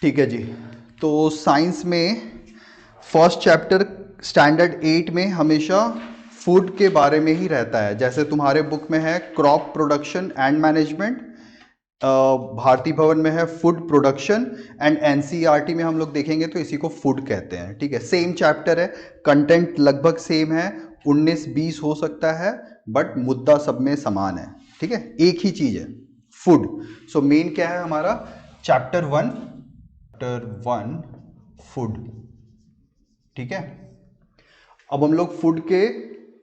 ठीक है जी। तो साइंस में फर्स्ट चैप्टर स्टैंडर्ड 8 में हमेशा फूड के बारे में ही रहता है। जैसे तुम्हारे बुक में है crop production and management, Bharati Bhawan में है फूड प्रोडक्शन, एंड एनसीईआरटी में हम लोग देखेंगे तो इसी को फूड कहते हैं। ठीक है, सेम चैप्टर है, कंटेंट लगभग सेम है, 19-20 हो सकता है, बट मुद्दा सब में समान है। ठीक है, एक ही चीज है, फूड। सो मेन क्या है हमारा चैप्टर 1 फूड। ठीक है, अब हम लोग फूड के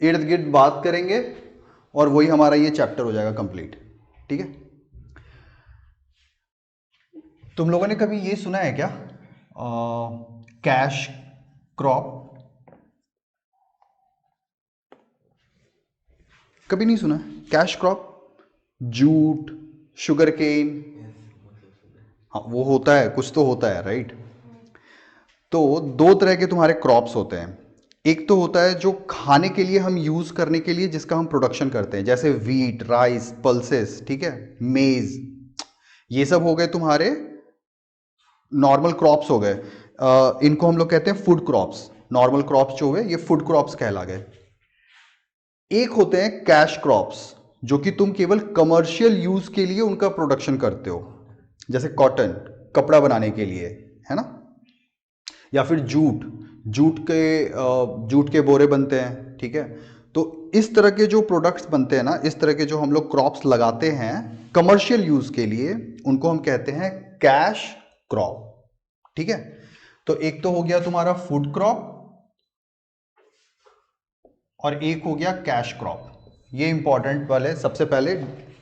इर्द गिर्द बात करेंगे और वही हमारा ये चैप्टर हो जाएगा कंप्लीट। ठीक है, तुम लोगों ने कभी ये सुना है क्या, कैश क्रॉप? कभी नहीं सुना cash crop? Jute, sugar cane, हाँ वो होता है, कुछ तो होता है, राइट। तो दो तरह के तुम्हारे क्रॉप्स होते हैं। एक तो होता है जो खाने के लिए हम यूज करने के लिए, जिसका हम प्रोडक्शन करते हैं, जैसे वीट, राइस, पल्सेस, ठीक है, मेज, ये सब हो गए तुम्हारे नॉर्मल क्रॉप्स हो गए। इनको हम लोग कहते हैं फूड क्रॉप्स। नॉर्मल क्रॉप्स जो हुए ये फूड क्रॉप्स कहला गए। एक होते हैं कैश क्रॉप्स, जो कि तुम केवल कमर्शियल यूज के लिए उनका प्रोडक्शन करते हो, जैसे कॉटन, कपड़ा बनाने के लिए, है ना, या फिर जूट, जूट के बोरे बनते हैं। ठीक है, तो इस तरह के जो प्रोडक्ट्स बनते हैं ना, इस तरह के जो हम लोग क्रॉप्स लगाते हैं कमर्शियल यूज के लिए, उनको हम कहते हैं कैश क्रॉप। ठीक है, तो एक तो हो गया तुम्हारा फूड क्रॉप और एक हो गया कैश क्रॉप। ये इंपॉर्टेंट वाले सबसे पहले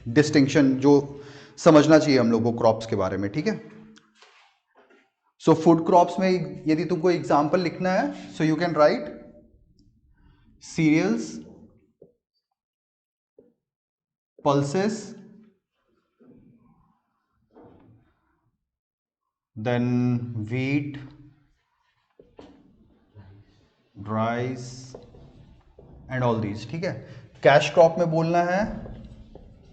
डिस्टिंक्शन जो समझना चाहिए हम लोग को क्रॉप्स के बारे में। ठीक है, सो फूड क्रॉप्स में यदि तुमको एग्जांपल लिखना है, so you can write cereals, pulses, then wheat, rice and all these. ठीक है, कैश क्रॉप में बोलना है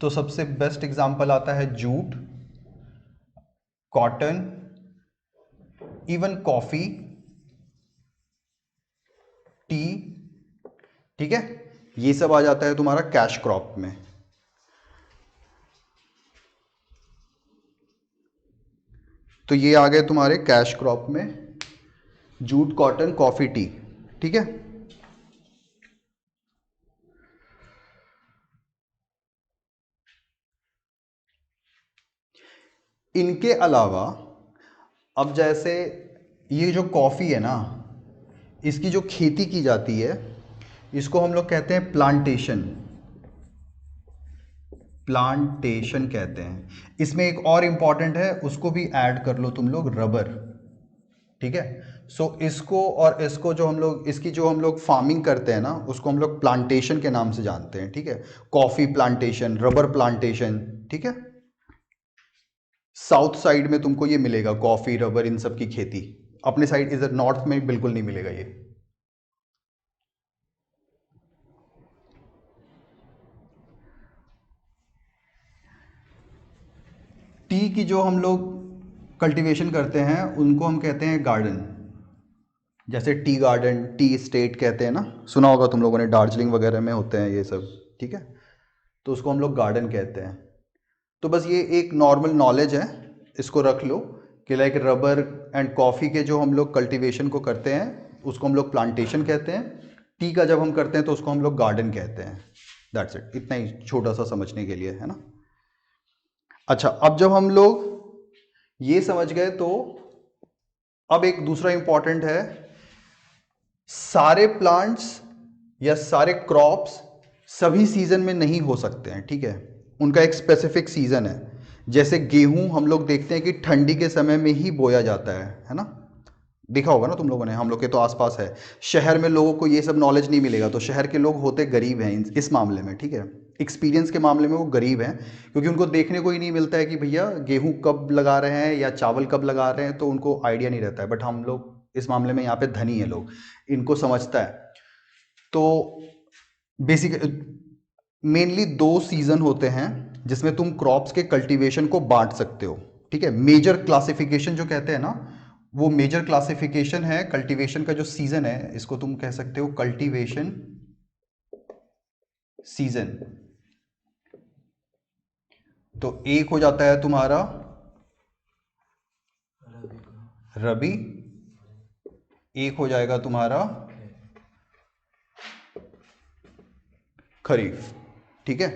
तो सबसे बेस्ट एग्जांपल आता है jute, cotton, even coffee, T. ठीक है, ये सब आ जाता है तुम्हारा कैश क्रॉप में। तो ये आ गए तुम्हारे कैश क्रॉप में, जूट, कॉटन, कॉफी, टी। ठीक है, इनके अलावा अब जैसे ये जो कॉफी है ना, इसकी जो खेती की जाती है, इसको हम लोग कहते हैं प्लांटेशन। प्लांटेशन कहते हैं। इसमें एक और इंपॉर्टेंट है, उसको भी ऐड कर लो तुम लोग, रबर। ठीक है, सो इसको और इसको जो हम लोग, इसकी जो हम लोग फार्मिंग करते हैं ना, उसको हम लोग प्लांटेशन के नाम से जानते हैं। ठीक है, कॉफी प्लांटेशन, रबर प्लांटेशन। ठीक है, साउथ साइड में तुमको ये मिलेगा, कॉफी, रबर, इन सब की खेती। अपने साइड इधर नॉर्थ में बिल्कुल नहीं मिलेगा ये। टी की जो हम लोग कल्टीवेशन करते हैं उनको हम कहते हैं गार्डन। जैसे टी गार्डन, टी स्टेट कहते हैं ना, सुना होगा तुम लोगों ने, दार्जिलिंग वगैरह में होते हैं ये सब। ठीक है, तो उसको हम लोग गार्डन कहते हैं। तो बस ये एक नॉर्मल नॉलेज है, इसको रख लो कि लाइक रबर एंड कॉफ़ी के जो हम लोग कल्टीवेशन को करते हैं उसको हम लोग प्लांटेशन कहते हैं। टी का जब हम करते हैं तो उसको हम लोग गार्डन कहते हैं। दैट्स इट, इतना ही छोटा सा समझने के लिए, है ना। अच्छा, अब जब हम लोग ये समझ गए तो अब एक दूसरा इंपॉर्टेंट है, सारे प्लांट्स या सारे क्रॉप्स सभी सीजन में नहीं हो सकते हैं। ठीक है, उनका एक स्पेसिफिक सीजन है। जैसे गेहूं हम लोग देखते हैं कि ठंडी के समय में ही बोया जाता है ना। देखा होगा ना तुम लोगों ने, हम लोग के तो आसपास है। शहर में लोगों को ये सब नॉलेज नहीं मिलेगा, तो शहर के लोग होते गरीब हैं इस मामले में। ठीक है, एक्सपीरियंस के मामले में वो गरीब हैं, क्योंकि उनको देखने को ही नहीं मिलता है कि भैया गेहूं कब लगा रहे हैं या चावल कब लगा रहे हैं, तो उनको आइडिया नहीं रहता है। बट हम लोग इस मामले में यहाँ पे धनी है लोग, इनको समझता है। तो बेसिक मेनली दो सीजन होते हैं जिसमें तुम क्रॉप्स के कल्टीवेशन को बांट सकते हो। ठीक है। मेजर क्लासिफिकेशन जो कहते हैं ना, वो मेजर क्लासिफिकेशन है कल्टीवेशन का जो सीजन है, इसको तुम कह सकते हो कल्टीवेशन सीजन। तो एक हो जाता है तुम्हारा रबी, एक हो जाएगा तुम्हारा खरीफ। ठीक है।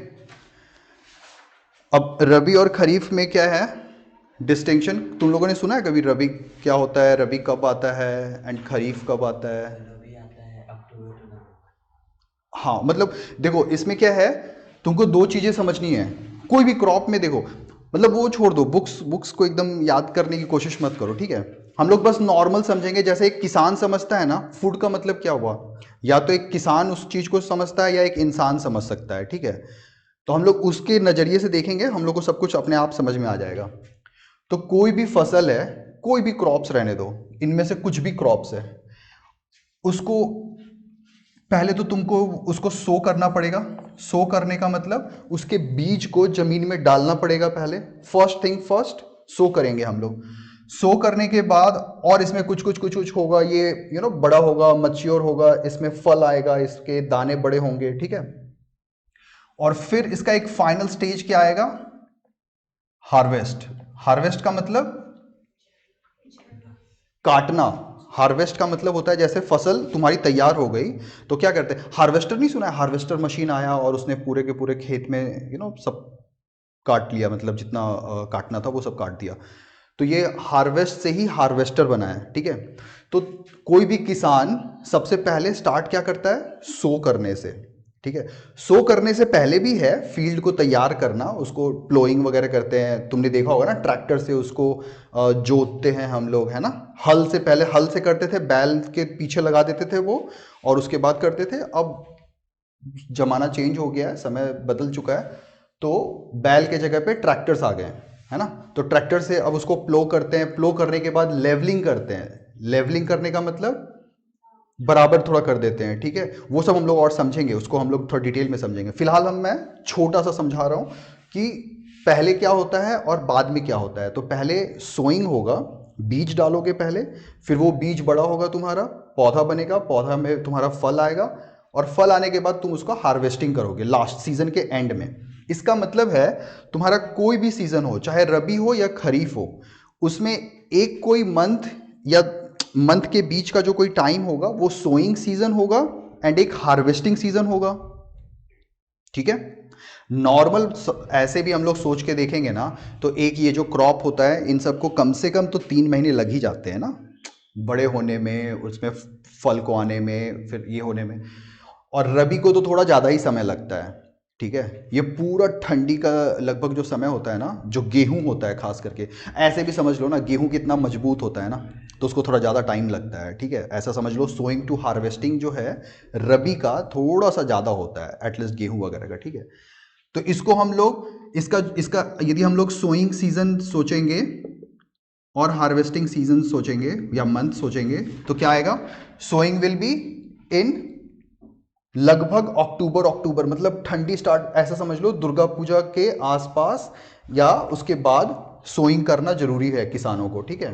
अब रबी और खरीफ में क्या है डिस्टिंक्शन? तुम लोगों ने सुना है कभी रबी क्या होता है, रबी कब आता है एंड खरीफ कब आता है? रबी आता है अक्टूबर टू नवंबर। हाँ, मतलब देखो इसमें क्या है, तुमको दो चीजें समझनी है। कोई भी क्रॉप में देखो, मतलब वो छोड़ दो, बुक्स बुक्स को एकदम याद करने की कोशिश मत करो, ठीक है। हम लोग बस नॉर्मल समझेंगे, जैसे एक किसान समझता है ना फूड का मतलब क्या हुआ, या तो एक किसान उस चीज को समझता है या एक इंसान समझ सकता है, ठीक है। तो हम लोग उसके नजरिए से देखेंगे, हम लोग को सब कुछ अपने आप समझ में आ जाएगा। तो कोई भी फसल है, कोई भी क्रॉप्स रहने दो, इनमें से कुछ भी क्रॉप्स है, उसको पहले तो तुमको उसको सो करना पड़ेगा। सो करने का मतलब उसके बीज को जमीन में डालना पड़ेगा पहले। फर्स्ट थिंग फर्स्ट, सो करेंगे हम लोग। सो करने के बाद और इसमें कुछ होगा, ये बड़ा होगा, मच्योर होगा, इसमें फल आएगा, इसके दाने बड़े होंगे, ठीक है। और फिर इसका एक फाइनल स्टेज क्या आएगा? हार्वेस्ट। हार्वेस्ट का मतलब काटना। हार्वेस्ट का मतलब होता है जैसे फसल तुम्हारी तैयार हो गई तो क्या करते हैं, हार्वेस्टर नहीं सुना है? हार्वेस्टर मशीन आया और उसने पूरे के पूरे खेत में सब काट लिया, मतलब जितना काटना था वो सब काट दिया। तो ये हार्वेस्ट से ही हार्वेस्टर बना है, ठीक है। तो कोई भी किसान सबसे पहले स्टार्ट क्या करता है? सो करने से, ठीक है। सो करने से पहले भी है फील्ड को तैयार करना, उसको प्लोइंग वगैरह करते हैं, तुमने देखा होगा ना ट्रैक्टर से उसको जोतते हैं हम लोग, है ना। हल से पहले हल से करते थे, बैल के पीछे लगा देते थे वो, और उसके बाद करते थे। अब जमाना चेंज हो गया है, समय बदल चुका है, तो बैल के जगह पे ट्रैक्टर्स आ गए हैं, है ना। तो ट्रैक्टर से अब उसको प्लो करते हैं, प्लो करने के बाद लेवलिंग करते हैं। लेवलिंग करने का मतलब बराबर थोड़ा कर देते हैं, ठीक है। वो सब हम लोग और समझेंगे, उसको हम लोग थोड़ा डिटेल में समझेंगे। फिलहाल मैं छोटा सा समझा रहा हूँ कि पहले क्या होता है और बाद में क्या होता है। तो पहले सोइंग होगा, बीज डालोगे पहले, फिर वो बीज बड़ा होगा, तुम्हारा पौधा बनेगा, पौधा में तुम्हारा फल आएगा, और फल आने के बाद तुम उसका हार्वेस्टिंग करोगे लास्ट सीजन के एंड में। इसका मतलब है तुम्हारा कोई भी सीजन हो, चाहे रबी हो या खरीफ हो, उसमें एक कोई मंथ या मंथ के बीच का जो कोई टाइम होगा वो सोइंग सीजन होगा एंड एक हार्वेस्टिंग सीजन होगा, ठीक है। नॉर्मल ऐसे भी हम लोग सोच के देखेंगे ना, तो एक ये जो क्रॉप होता है इन सबको कम से कम तो 3 महीने लग ही जाते हैं ना, बड़े होने में, उसमें फल को आने में, फिर ये होने में। और रबी को तो थोड़ा ज़्यादा ही समय लगता है, ठीक है। ये पूरा ठंडी का लगभग जो समय होता है ना, जो गेहूं होता है खास करके, ऐसे भी समझ लो ना, गेहूं कितना मजबूत होता है ना, तो उसको थोड़ा ज़्यादा टाइम लगता है, ठीक है। ऐसा समझ लो सोइंग टू हार्वेस्टिंग जो है रबी का थोड़ा सा ज़्यादा होता है, एटलीस्ट गेहूं वगैरह का, ठीक है। तो इसको हम लोग इसका इसका यदि हम लोग सोइंग सीजन सोचेंगे और हार्वेस्टिंग सीजन सोचेंगे या मंथ सोचेंगे, तो क्या आएगा? सोइंग विल बी इन लगभग अक्टूबर, अक्टूबर मतलब ठंडी स्टार्ट, ऐसा समझ लो दुर्गा पूजा के आसपास या उसके बाद सोइंग करना जरूरी है किसानों को, ठीक है।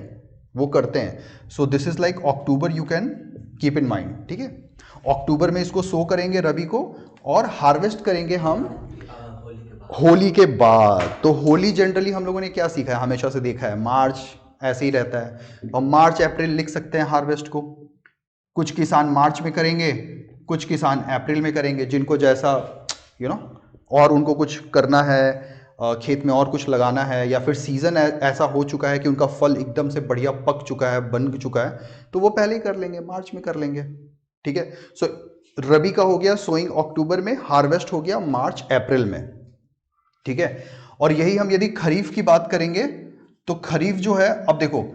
वो करते हैं। सो this is like October, you can keep in mind, ठीक है। अक्टूबर में इसको सो करेंगे रबी को, और हार्वेस्ट करेंगे हम होली के बाद। होली के बाद। तो होली जनरली हम लोगों ने क्या सीखा है, हमेशा से देखा है मार्च ऐसे ही रहता है, और मार्च अप्रैल लिख सकते हैं हार्वेस्ट को। कुछ किसान मार्च में करेंगे, कुछ किसान अप्रैल में करेंगे, जिनको जैसा यू नो और उनको कुछ करना है, खेत में और कुछ लगाना है, या फिर सीजन ऐसा हो चुका है कि उनका फल एकदम से बढ़िया पक चुका है, बन चुका है, तो वो पहले ही कर लेंगे, मार्च में कर लेंगे, ठीक है। सो रबी का हो गया सोइंग अक्टूबर में, हार्वेस्ट हो गया मार्च अप्रैल में, ठीक है। और यही हम यदि खरीफ की बात करेंगे, तो खरीफ जो है, अब देखो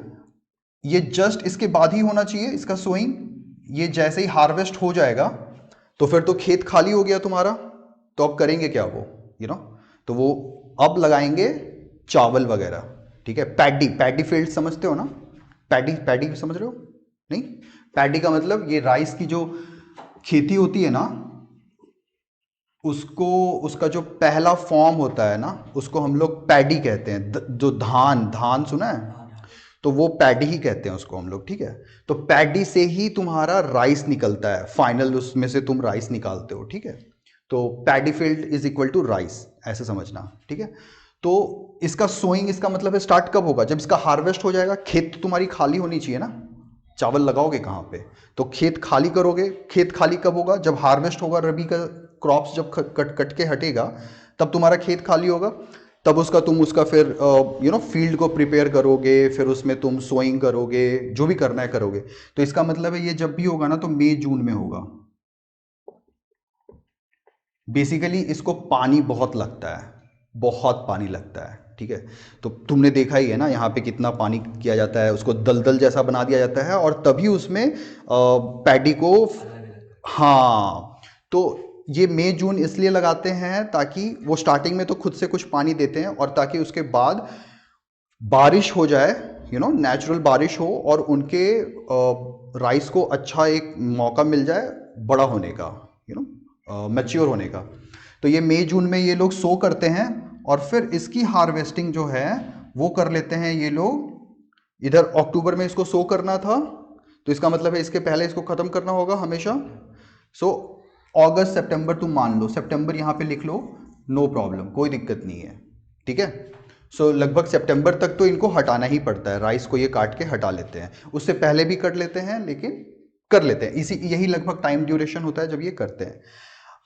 ये जस्ट इसके बाद ही होना चाहिए इसका सोइंग। ये जैसे ही हार्वेस्ट हो जाएगा तो फिर तो खेत खाली हो गया तुम्हारा, तो अब करेंगे क्या वो, यू नो तो वो अब लगाएंगे चावल वगैरह, ठीक है। पैडी, पैडी फील्ड समझते हो ना? पैडी, पैडी समझ रहे हो? नहीं, पैडी का मतलब ये राइस की जो खेती होती है ना, उसको, उसका जो पहला फॉर्म होता है ना, उसको हम लोग पैडी कहते हैं। जो धान, धान सुना है, हाँ हाँ। तो वो पैडी ही कहते हैं उसको हम लोग, ठीक है। तो पैडी से ही तुम्हारा राइस निकलता है, फाइनल उसमें से तुम राइस निकालते हो, ठीक है। तो paddy field is equal to rice, ऐसे समझना, ठीक है। तो इसका सोइंग, इसका मतलब है स्टार्ट कब होगा, जब इसका हार्वेस्ट हो जाएगा। खेत तो तुम्हारी खाली होनी चाहिए ना, चावल लगाओगे कहाँ पे, तो खेत खाली करोगे। खेत खाली कब होगा, जब हार्वेस्ट होगा, रबी का क्रॉप्स जब कट कट के हटेगा, तब तुम्हारा खेत खाली होगा। तब उसका तुम उसका फिर फील्ड को प्रिपेयर करोगे, फिर उसमें तुम सोइंग करोगे, जो भी करना है करोगे। तो इसका मतलब है ये जब भी होगा ना, तो मई जून में होगा। बेसिकली इसको पानी बहुत लगता है, बहुत पानी लगता है, ठीक है। तो तुमने देखा ही है ना, यहाँ पे कितना पानी किया जाता है, उसको दलदल जैसा बना दिया जाता है, और तभी उसमें पैडी को, अलग अलग। हाँ। तो ये मई जून इसलिए लगाते हैं ताकि वो स्टार्टिंग में तो खुद से कुछ पानी देते हैं, और ताकि उसके बाद बारिश हो जाए, नेचुरल बारिश हो, और उनके राइस को अच्छा एक मौका मिल जाए बड़ा होने का, मैच्योर होने का। तो ये मई जून में ये लोग सो करते हैं, और फिर इसकी हार्वेस्टिंग जो है वो कर लेते हैं ये लोग। इधर अक्टूबर में इसको सो करना था, तो इसका मतलब है इसके पहले इसको ख़त्म करना होगा हमेशा। सो अगस्त सितंबर तुम मान लो, सितंबर यहाँ पे लिख लो, नो प्रॉब्लम, कोई दिक्कत नहीं है, ठीक है। सो लगभग सितंबर तक तो इनको हटाना ही पड़ता है, राइस को ये काट के हटा लेते हैं। उससे पहले भी कट लेते हैं, लेकिन कर लेते हैं, इसी यही लगभग टाइम ड्यूरेशन होता है जब ये करते हैं।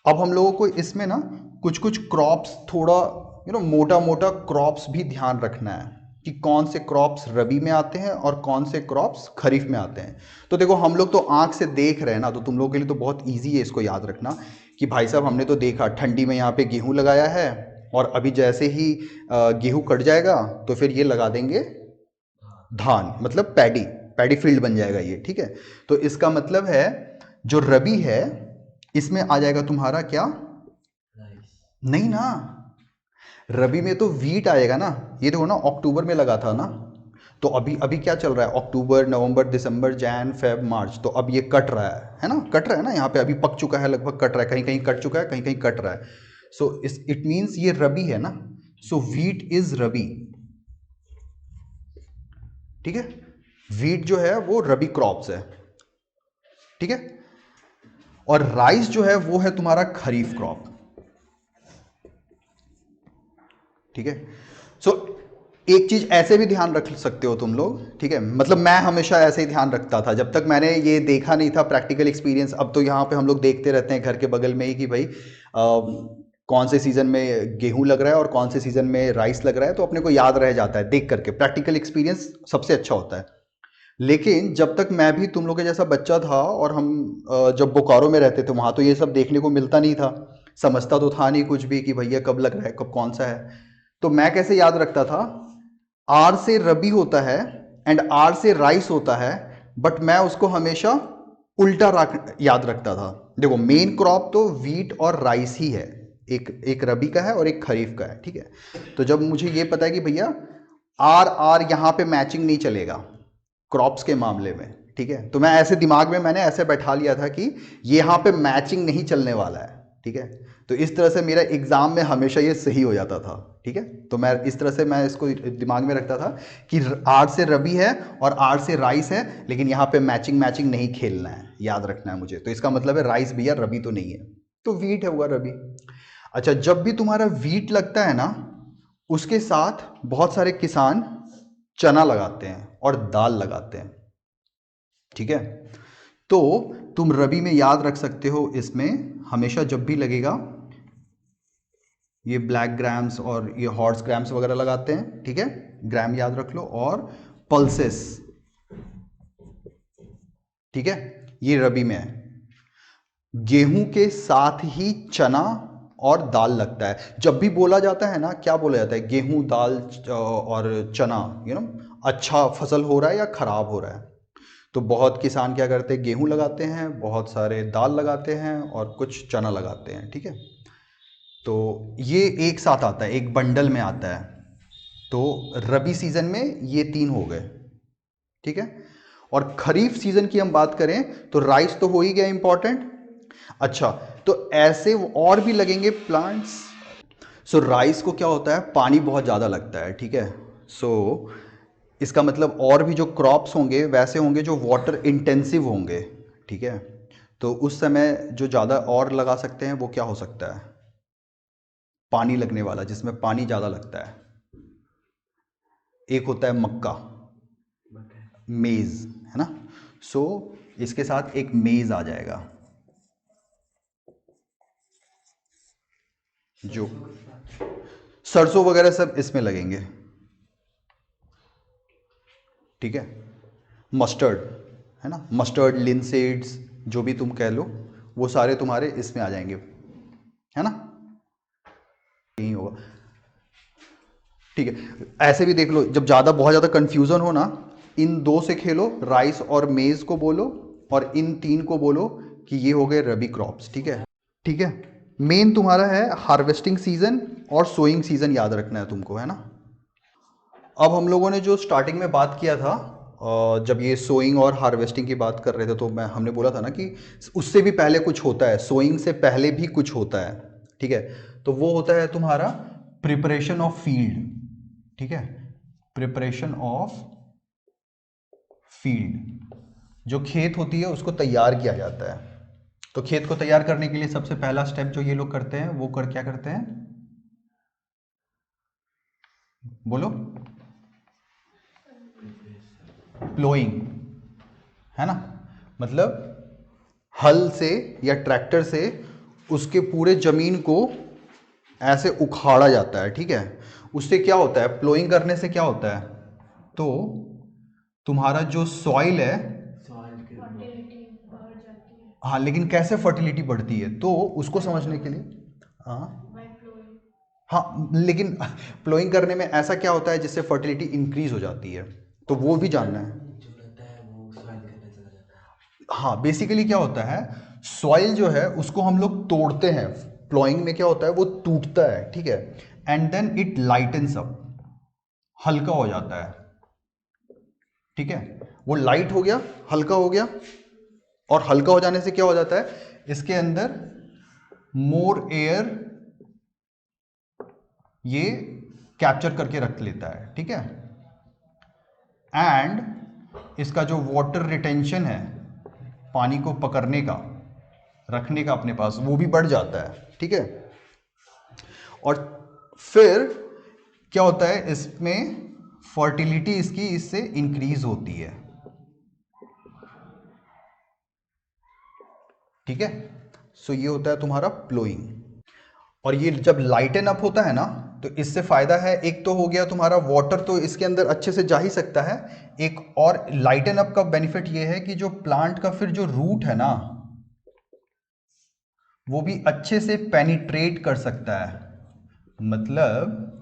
अब हम लोगों को इसमें ना कुछ कुछ क्रॉप्स, थोड़ा मोटा मोटा क्रॉप्स भी ध्यान रखना है, कि कौन से क्रॉप्स रबी में आते हैं और कौन से क्रॉप्स खरीफ में आते हैं। तो देखो हम लोग तो आंख से देख रहे हैं ना, तो तुम लोगों के लिए तो बहुत ईजी है इसको याद रखना, कि भाई साहब हमने तो देखा ठंडी में यहाँ पे गेहूं लगाया है, और अभी जैसे ही गेहूं कट जाएगा तो फिर ये लगा देंगे धान, मतलब पैडी, पैडी फील्ड बन जाएगा ये, ठीक है। तो इसका मतलब है जो रबी है, इसमें आ जाएगा तुम्हारा क्या, राइस। नहीं ना, रबी में तो वीट आएगा ना। ये देखो ना, अक्टूबर में लगा था ना, तो अभी अभी क्या चल रहा है, अक्टूबर नवंबर दिसंबर जैन फेब मार्च, तो अब ये कट रहा है ना, कट रहा है ना, यहाँ पे अभी पक चुका है, लगभग कट रहा है, कहीं कहीं कट चुका है, कहीं कहीं कट रहा है। सो इस इट मीन्स ये रबी है ना, सो वीट इज रबी, ठीक है। वीट जो है वो रबी क्रॉप्स है, ठीक है। और राइस जो है वो है तुम्हारा खरीफ क्रॉप, ठीक है। सो एक चीज ऐसे भी ध्यान रख सकते हो तुम लोग, ठीक है। मतलब मैं हमेशा ऐसे ही ध्यान रखता था जब तक मैंने ये देखा नहीं था प्रैक्टिकल एक्सपीरियंस। अब तो यहाँ पे हम लोग देखते रहते हैं घर के बगल में ही, कि भाई कौन से सीजन में गेहूं लग रहा है और कौन से सीजन में राइस लग रहा है, तो अपने को याद रह जाता है देख करके। प्रैक्टिकल एक्सपीरियंस सबसे अच्छा होता है। लेकिन जब तक मैं भी तुम लोग के जैसा बच्चा था, और हम जब बोकारो में रहते थे, वहां तो ये सब देखने को मिलता नहीं था, समझता तो था नहीं कुछ भी, कि भैया कब लग रहा है, कब कौन सा है। तो मैं कैसे याद रखता था, आर से रबी होता है एंड आर से राइस होता है, बट मैं उसको हमेशा उल्टा याद रखता था। देखो मेन क्रॉप तो वीट और राइस ही है, एक एक रबी का है और एक खरीफ का है, ठीक है। तो जब मुझे ये पता है कि भैया आर आर यहाँ पे मैचिंग नहीं चलेगा क्रॉप्स के मामले में, ठीक है, तो मैं ऐसे दिमाग में मैंने ऐसे बैठा लिया था कि ये यहाँ पे मैचिंग नहीं चलने वाला है, ठीक है। तो इस तरह से मेरा एग्जाम में हमेशा ये सही हो जाता था, ठीक है। तो मैं इस तरह से मैं इसको दिमाग में रखता था कि आर से रबी है और आर से राइस है, लेकिन यहाँ पे मैचिंग मैचिंग नहीं खेलना है, याद रखना है मुझे। तो इसका मतलब है राइस भैया रबी तो नहीं है, तो वीट है, हुआ रबी। अच्छा, जब भी तुम्हारा वीट लगता है ना, उसके साथ बहुत सारे किसान चना लगाते हैं और दाल लगाते हैं, ठीक है। तो तुम रबी में याद रख सकते हो, इसमें हमेशा जब भी लगेगा ये ब्लैक ग्राम्स और ये हॉर्स ग्राम्स वगैरह लगाते हैं, ठीक है, ग्राम याद रख लो, और पल्सेस, ठीक है, ये रबी में है। गेहूं के साथ ही चना और दाल लगता है। जब भी बोला जाता है ना, क्या बोला जाता है, गेहूं दाल और चना, अच्छा फसल हो रहा है या खराब हो रहा है। तो बहुत किसान क्या करते हैं, गेहूं लगाते हैं, बहुत सारे दाल लगाते हैं, और कुछ चना लगाते हैं, ठीक है। तो ये एक साथ आता है, एक बंडल में आता है। तो रबी सीजन में ये तीन हो गए, ठीक है। और खरीफ सीजन की हम बात करें तो राइस तो हो ही गया इंपॉर्टेंट, अच्छा, तो ऐसे और भी लगेंगे प्लांट्स। सो राइस को क्या होता है, पानी बहुत ज़्यादा लगता है, ठीक है। सो इसका मतलब और भी जो क्रॉप्स होंगे वैसे होंगे जो वाटर इंटेंसिव होंगे, ठीक है। तो उस समय जो ज़्यादा और लगा सकते हैं वो क्या हो सकता है, पानी लगने वाला, जिसमें पानी ज़्यादा लगता है। एक होता है मक्का, मटर। मेज़, है ना। सो इसके साथ एक मेज़ आ जाएगा जो सरसों कितना आता है? सरसों वगैरह सब इसमें लगेंगे, ठीक है। मस्टर्ड, है ना, मस्टर्ड, लिनसीड्स, जो भी तुम कह लो, वो सारे तुम्हारे इसमें आ जाएंगे, है ना। नहीं होगा, ठीक है। ऐसे भी देख लो, जब ज़्यादा बहुत ज़्यादा कंफ्यूजन हो ना, इन दो से खेलो, राइस और मेज़ को बोलो, और इन तीन को बोलो कि ये हो गए रबी क्रॉप्स, ठीक है। ठीक है, मेन तुम्हारा है हार्वेस्टिंग सीजन और सोइंग सीजन, याद रखना है तुमको, है ना। अब हम लोगों ने जो स्टार्टिंग में बात किया था, जब ये सोइंग और हार्वेस्टिंग की बात कर रहे थे, तो हमने बोला था ना कि उससे भी पहले कुछ होता है, सोइंग से पहले भी कुछ होता है, ठीक है। तो वो होता है तुम्हारा प्रिपरेशन ऑफ फील्ड, ठीक है, प्रिपरेशन ऑफ फील्ड। जो खेत होती है उसको तैयार किया जाता है। तो खेत को तैयार करने के लिए सबसे पहला स्टेप जो ये लोग करते हैं वो क्या करते हैं, बोलो, प्रिपरेशन। प्लोइंग, है ना। मतलब हल से या ट्रैक्टर से उसके पूरे जमीन को ऐसे उखाड़ा जाता है, ठीक है। उससे क्या होता है, प्लोइंग करने से क्या होता है, तो तुम्हारा जो सॉइल है, सॉइल की फर्टिलिटी बढ़ जाती है हाँ, लेकिन कैसे फर्टिलिटी बढ़ती है, तो उसको समझने के लिए, हाँ बाय फ्लोइंग। हाँ, लेकिन प्लोइंग करने में ऐसा क्या होता है जिससे फर्टिलिटी इंक्रीज हो जाती है, तो वो भी जानना है। जो रहता है वो सॉइल के अंदर चला जाता है। हाँ, बेसिकली क्या होता है, सॉइल जो है उसको हम लोग तोड़ते हैं, प्लॉइंग में क्या होता है वो टूटता है, ठीक है, and then it lightens up, हल्का हो जाता है, ठीक है। वो लाइट हो गया, हल्का हो गया, और हल्का हो जाने से क्या हो जाता है, इसके अंदर मोर एयर ये कैप्चर करके रख लेता है, ठीक है। एंड इसका जो वाटर रिटेंशन है, पानी को पकड़ने का, रखने का अपने पास, वो भी बढ़ जाता है, ठीक है। और फिर क्या होता है, इसमें फर्टिलिटी इसकी इससे इंक्रीज होती है, ठीक है। सो ये होता है तुम्हारा प्लोइंग। और ये जब लाइटन अप होता है ना, तो इससे फायदा है, एक तो हो गया तुम्हारा वाटर तो इसके अंदर अच्छे से जा ही सकता है, एक और लाइटन अप का बेनिफिट ये है कि जो प्लांट का फिर जो रूट है ना, वो भी अच्छे से पेनिट्रेट कर सकता है। मतलब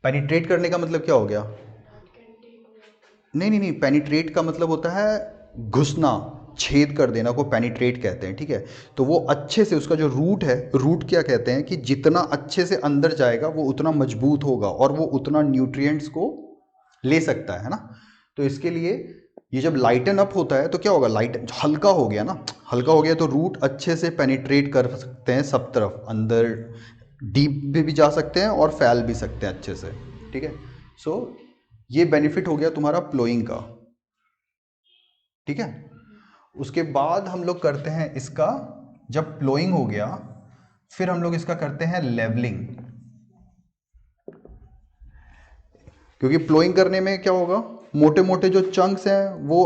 पेनिट्रेट करने का मतलब क्या हो गया, कैन टेक नहीं नहीं नहीं, पेनिट्रेट का मतलब होता है घुसना, छेद कर देना को पेनिट्रेट कहते हैं, ठीक है। तो वो अच्छे से, उसका जो रूट है, रूट क्या कहते हैं कि जितना अच्छे से अंदर जाएगा वो उतना मजबूत होगा और वो उतना न्यूट्रिएंट्स को ले सकता है ना। तो इसके लिए ये जब लाइटन अप होता है तो क्या होगा, लाइट हल्का हो गया ना, हल्का हो गया तो रूट अच्छे से पेनिट्रेट कर सकते हैं सब तरफ, अंदर डीप में भी जा सकते हैं और फैल भी सकते हैं अच्छे से, ठीक है। सो ये बेनिफिट हो गया तुम्हारा प्लोइंग का, ठीक है। उसके बाद हम लोग करते हैं इसका, जब प्लोइंग हो गया फिर हम लोग इसका करते हैं लेवलिंग। क्योंकि प्लोइंग करने में क्या होगा, मोटे मोटे जो चंक्स हैं वो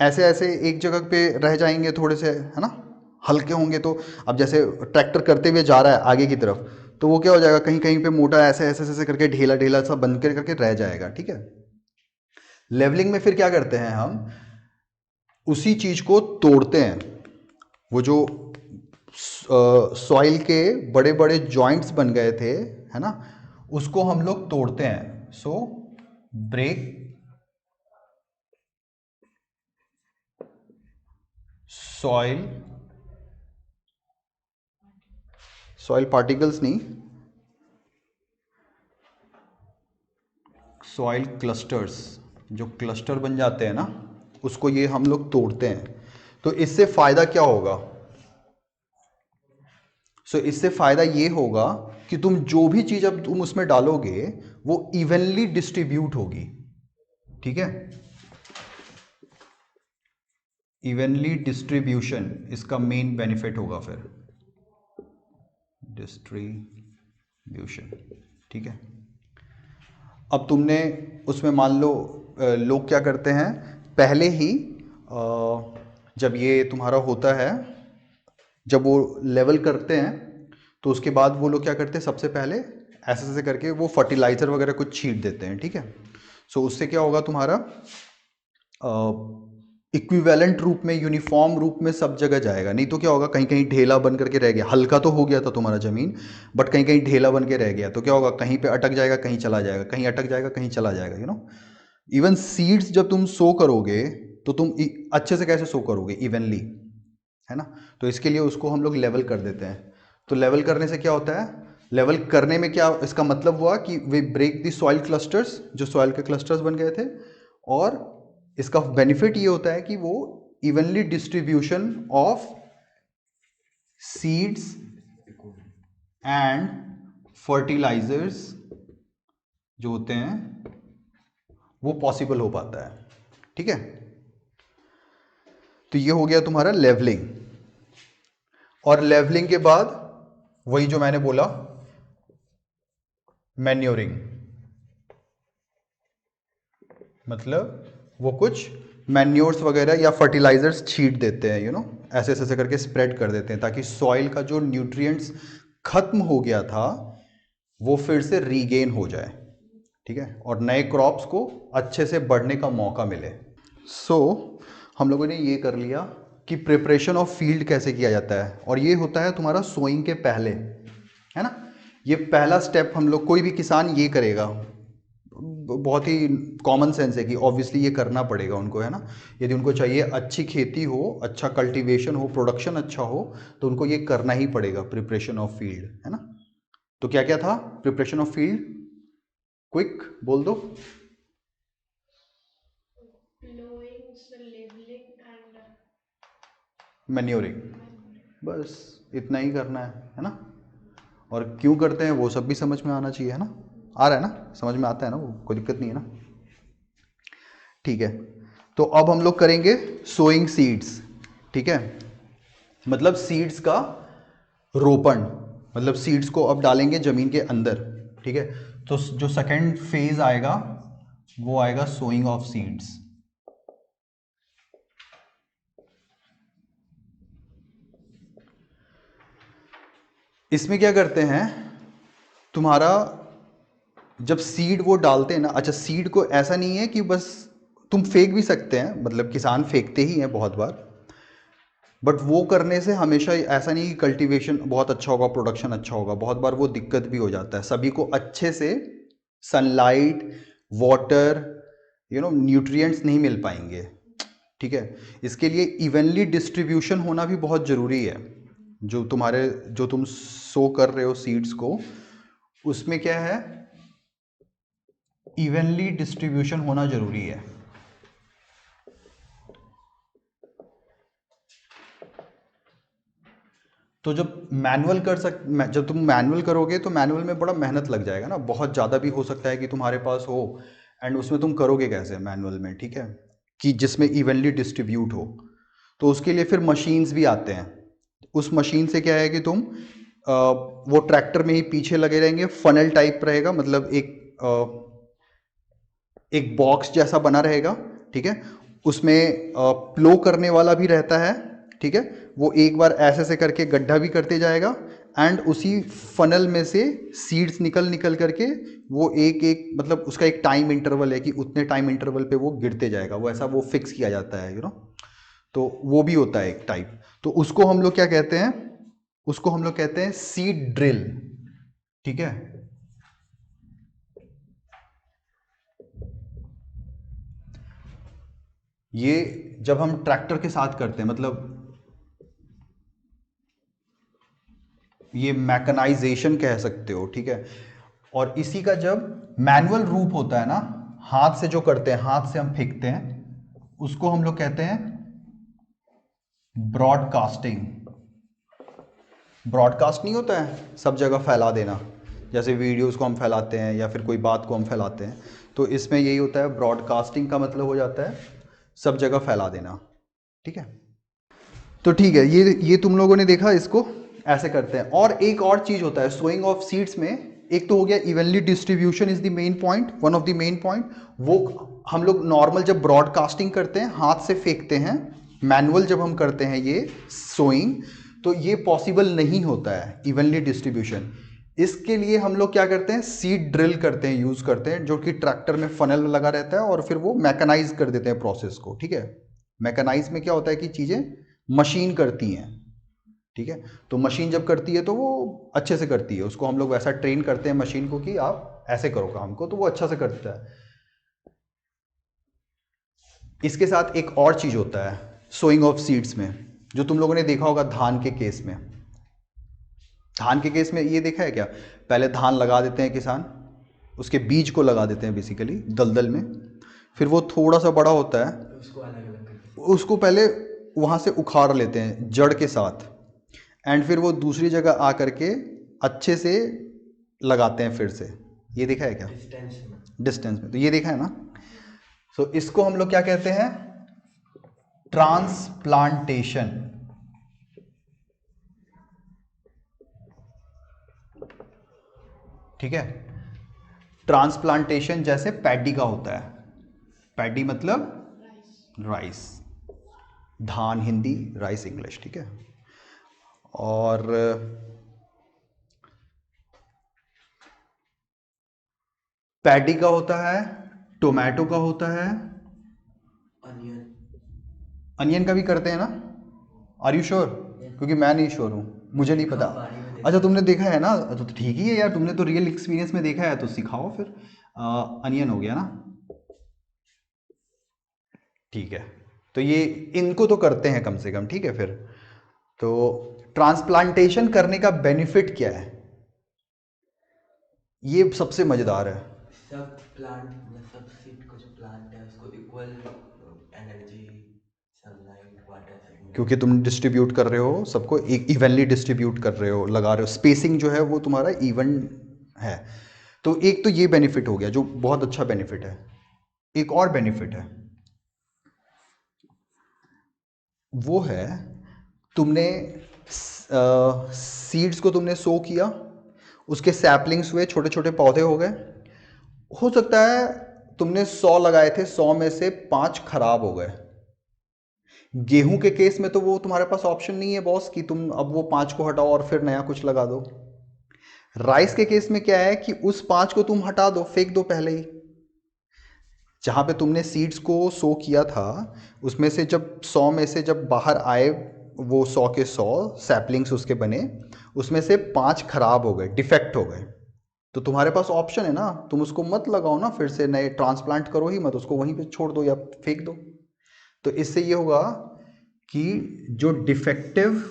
ऐसे ऐसे एक जगह पे रह जाएंगे थोड़े से, है ना, हल्के होंगे। तो अब जैसे ट्रैक्टर करते हुए जा रहा है आगे की तरफ, तो वो क्या हो जाएगा, कहीं कहीं पे मोटा ऐसे ऐसे ऐसे करके ढेला ढेला सा बन कर करके रह जाएगा, ठीक है। लेवलिंग में फिर क्या करते हैं हम, उसी चीज को तोड़ते हैं, वो जो सॉइल के बड़े बड़े जॉइंट्स बन गए थे, है ना, उसको हम लोग तोड़ते हैं। So break soil, soil particles नहीं, सॉइल क्लस्टर्स, जो क्लस्टर बन जाते हैं ना, उसको ये हम लोग तोड़ते हैं। तो इससे फ़ायदा क्या होगा, सो इससे फायदा ये होगा कि तुम जो भी चीज अब तुम उसमें डालोगे वो इवनली डिस्ट्रीब्यूट होगी, ठीक है। इवनली डिस्ट्रीब्यूशन इसका मेन बेनिफिट होगा फिर, डिस्ट्रीब्यूशन, ठीक है। अब तुमने उसमें मान लो लोग क्या करते हैं पहले ही जब ये तुम्हारा होता है, जब वो लेवल करते हैं तो उसके बाद वो लोग क्या करते हैं सबसे पहले ऐसे ऐसे करके वो फर्टिलाइजर वगैरह कुछ छीट देते हैं, ठीक है। सो उससे क्या होगा तुम्हारा इक्विवेलेंट रूप में, यूनिफॉर्म रूप में सब जगह जाएगा। नहीं तो क्या होगा कहीं कहीं ढेला बन करके रह गया, हल्का तो हो गया था तुम्हारा जमीन बट कहीं कहीं ढेला बन के रह गया, तो क्या होगा कहीं पे अटक जाएगा कहीं चला जाएगा, कहीं अटक जाएगा कहीं चला जाएगा, यू नो। इवन सीड्स जब तुम सो करोगे तो तुम अच्छे से कैसे सो करोगे, इवनली, है ना। तो इसके लिए उसको हम लोग लेवल कर देते हैं। तो लेवल करने से क्या होता है, लेवल करने में क्या इसका मतलब हुआ कि वे ब्रेक द सॉइल क्लस्टर्स, जो सॉइल के क्लस्टर्स बन गए थे, और इसका बेनिफिट ये होता है कि वो evenly distribution of seeds and fertilisers जो होते हैं वो पॉसिबल हो पाता है, ठीक है। तो ये हो गया तुम्हारा लेवलिंग। और लेवलिंग के बाद वही जो मैंने बोला मैन्योरिंग, मतलब वो कुछ मैन्योर्स वगैरह या फर्टिलाइजर्स छीट देते हैं, यू नो, ऐसे ऐसे करके स्प्रेड कर देते हैं ताकि सॉइल का जो न्यूट्रिएंट्स खत्म हो गया था वो फिर से रीगेन हो जाए, ठीक है, और नए क्रॉप्स को अच्छे से बढ़ने का मौका मिले। सो हम लोगों ने ये कर लिया कि प्रिपरेशन ऑफ फील्ड कैसे किया जाता है, और ये होता है तुम्हारा सोइंग के पहले, है ना। ये पहला स्टेप हम लोग, कोई भी किसान ये करेगा, बहुत ही कॉमन सेंस है कि ऑब्वियसली ये करना पड़ेगा उनको, है ना। यदि उनको चाहिए अच्छी खेती हो, अच्छा कल्टीवेशन हो, प्रोडक्शन अच्छा हो, तो उनको ये करना ही पड़ेगा, प्रिपरेशन ऑफ फील्ड, है ना। तो क्या क्या था प्रिपरेशन ऑफ फील्ड, क्विक बोल दो। Plowing, so leveling and manuring, बस इतना ही करना है ना। और क्यों करते हैं वो सब भी समझ में आना चाहिए, है ना। आ रहा है ना, समझ में आता है ना, वो कोई दिक्कत नहीं है ना, ठीक है। तो अब हम लोग करेंगे सोइंग सीड्स, ठीक है, मतलब सीड्स का रोपण, मतलब सीड्स को अब डालेंगे जमीन के अंदर, ठीक है। तो जो सेकंड फेज आएगा वो आएगा सोइंग ऑफ सीड्स। इसमें क्या करते हैं तुम्हारा, जब सीड वो डालते हैं ना, अच्छा सीड को ऐसा नहीं है कि बस तुम फेंक भी सकते हैं, मतलब किसान फेंकते ही हैं बहुत बार, बट वो करने से हमेशा ऐसा नहीं कि कल्टीवेशन बहुत अच्छा होगा, प्रोडक्शन अच्छा होगा, बहुत बार वो दिक्कत भी हो जाता है। सभी को अच्छे से sunlight, water, you know, nutrients नहीं मिल पाएंगे, ठीक है। इसके लिए इवनली डिस्ट्रीब्यूशन होना भी बहुत ज़रूरी है। जो तुम सो कर रहे हो सीड्स को, उसमें क्या है, इवनली डिस्ट्रीब्यूशन होना जरूरी है। तो जब तुम मैनुअल करोगे तो मैनुअल में बड़ा मेहनत लग जाएगा ना, बहुत ज़्यादा भी हो सकता है कि तुम्हारे पास हो, एंड उसमें तुम करोगे कैसे मैनुअल में, ठीक है, कि जिसमें इवनली डिस्ट्रीब्यूट हो। तो उसके लिए फिर मशीन्स भी आते हैं। उस मशीन से क्या है कि तुम वो ट्रैक्टर में ही पीछे लगे रहेंगे, फनल टाइप रहेगा, मतलब एक बॉक्स जैसा बना रहेगा, ठीक है। उसमें प्लो करने वाला भी रहता है, ठीक है। वो एक बार ऐसे से करके गड्ढा भी करते जाएगा, एंड उसी फनल में से सीड्स निकल निकल करके वो एक एक, मतलब उसका एक टाइम इंटरवल है कि उतने टाइम इंटरवल पे वो गिरते जाएगा, वो ऐसा वो फिक्स किया जाता है, यू नो। तो वो भी होता है एक टाइप। तो उसको हम लोग क्या कहते हैं, उसको हम लोग कहते हैं सीड ड्रिल, ठीक है। ये जब हम ट्रैक्टर के साथ करते हैं, मतलब ये मैकेनाइजेशन कह सकते हो, ठीक है। और इसी का जब मैनुअल रूप होता है ना, हाथ से जो करते हैं, हाथ से हम फेंकते हैं, उसको हम लोग कहते हैं ब्रॉडकास्टिंग, ब्रॉडकास्ट नहीं होता है सब जगह फैला देना, जैसे वीडियोस को हम फैलाते हैं या फिर कोई बात को हम फैलाते हैं, तो इसमें यही होता है। ब्रॉडकास्टिंग का मतलब हो जाता है सब जगह फैला देना, ठीक है। तो ठीक है, ये तुम लोगों ने देखा, इसको ऐसे करते हैं। और एक और चीज़ होता है सोइंग ऑफ सीड्स में, एक तो हो गया evenly distribution is the main point, one of the main point. वो हम लोग नॉर्मल जब ब्रॉडकास्टिंग करते हैं हाथ से फेंकते हैं, मैनुअल जब हम करते हैं ये सोइंग, तो ये पॉसिबल नहीं होता है इवनली डिस्ट्रीब्यूशन। इसके लिए हम लोग क्या करते हैं, सीड ड्रिल करते हैं, यूज़ करते हैं, जो कि ट्रैक्टर में फनल लगा रहता है और फिर वो मैकेनाइज कर देते हैं प्रोसेस को, ठीक है। मैकेनाइज में क्या होता है कि चीज़ें मशीन करती हैं, ठीक है। तो मशीन जब करती है तो वो अच्छे से करती है, उसको हम लोग वैसा ट्रेन करते हैं मशीन को कि आप ऐसे करो काम को, तो वो अच्छा से करता है। इसके साथ एक और चीज़ होता है सोइंग ऑफ सीड्स में, जो तुम लोगों ने देखा होगा धान के केस में। धान के केस में ये देखा है क्या, पहले धान लगा देते हैं किसान, उसके बीज को लगा देते हैं बेसिकली दलदल में, फिर वो थोड़ा सा बड़ा होता है, तो उसको अलग अलग करके उसको पहले वहाँ से उखाड़ लेते हैं जड़ के साथ, एंड फिर वो दूसरी जगह आ करके अच्छे से लगाते हैं फिर से। ये देखा है क्या, डिस्टेंस में। डिस्टेंस में, तो ये देखा है ना। सो इसको हम लोग क्या कहते हैं, ट्रांसप्लांटेशन। ठीक है, ट्रांसप्लांटेशन जैसे पैडी का होता है, पैडी मतलब राइस, धान हिंदी, राइस इंग्लिश, ठीक है। और पैडी का होता है, टोमेटो का होता है, अनियन। अनियन का भी करते हैं ना, आर यू श्योर? क्योंकि मैं नहीं श्योर हूँ, मुझे नहीं पता। बारी में देखा। अच्छा तुमने देखा है ना, तो ठीक ही है यार, तुमने तो रियल एक्सपीरियंस में देखा है, तो सिखाओ फिर। अनियन हो गया ना, ठीक है। तो ये इनको तो करते हैं कम से कम, ठीक है। फिर तो ट्रांसप्लांटेशन करने का बेनिफिट क्या है, ये सबसे मजेदार है। सब प्लांट मतलब सब सीड को जो प्लांट है उसको इक्वल एनर्जी, सनलाइट, वाटर सब क्योंकि तुम डिस्ट्रीब्यूट कर रहे हो सबको, एक इवनली डिस्ट्रीब्यूट कर रहे हो, लगा रहे हो, स्पेसिंग जो है वो तुम्हारा इवन है। तो एक तो ये बेनिफिट हो गया जो बहुत अच्छा बेनिफिट है। एक और बेनिफिट है, वो है तुमने सीड्स को तुमने सो किया, उसके सैपलिंग्स हुए, छोटे छोटे पौधे हो गए। हो सकता है तुमने 100 लगाए थे, 100 में से 5 खराब हो गए। गेहूं के केस में तो वो तुम्हारे पास ऑप्शन नहीं है बॉस कि तुम अब वो 5 को हटाओ और फिर नया कुछ लगा दो। राइस के केस में क्या है कि उस 5 को तुम हटा दो, फेंक दो पहले ही। जहां पे तुमने सीड्स को सो किया था, उसमें से जब 100 में से जब बाहर आए वो 100 के 100 सैपलिंग्स उसके बने, उसमें से 5 खराब हो गए, डिफेक्ट हो गए। तो तुम्हारे पास ऑप्शन है ना, तुम उसको मत लगाओ ना, फिर से नए ट्रांसप्लांट करो ही मत, उसको वहीं पे छोड़ दो या फेंक दो। तो इससे ये होगा कि जो डिफेक्टिव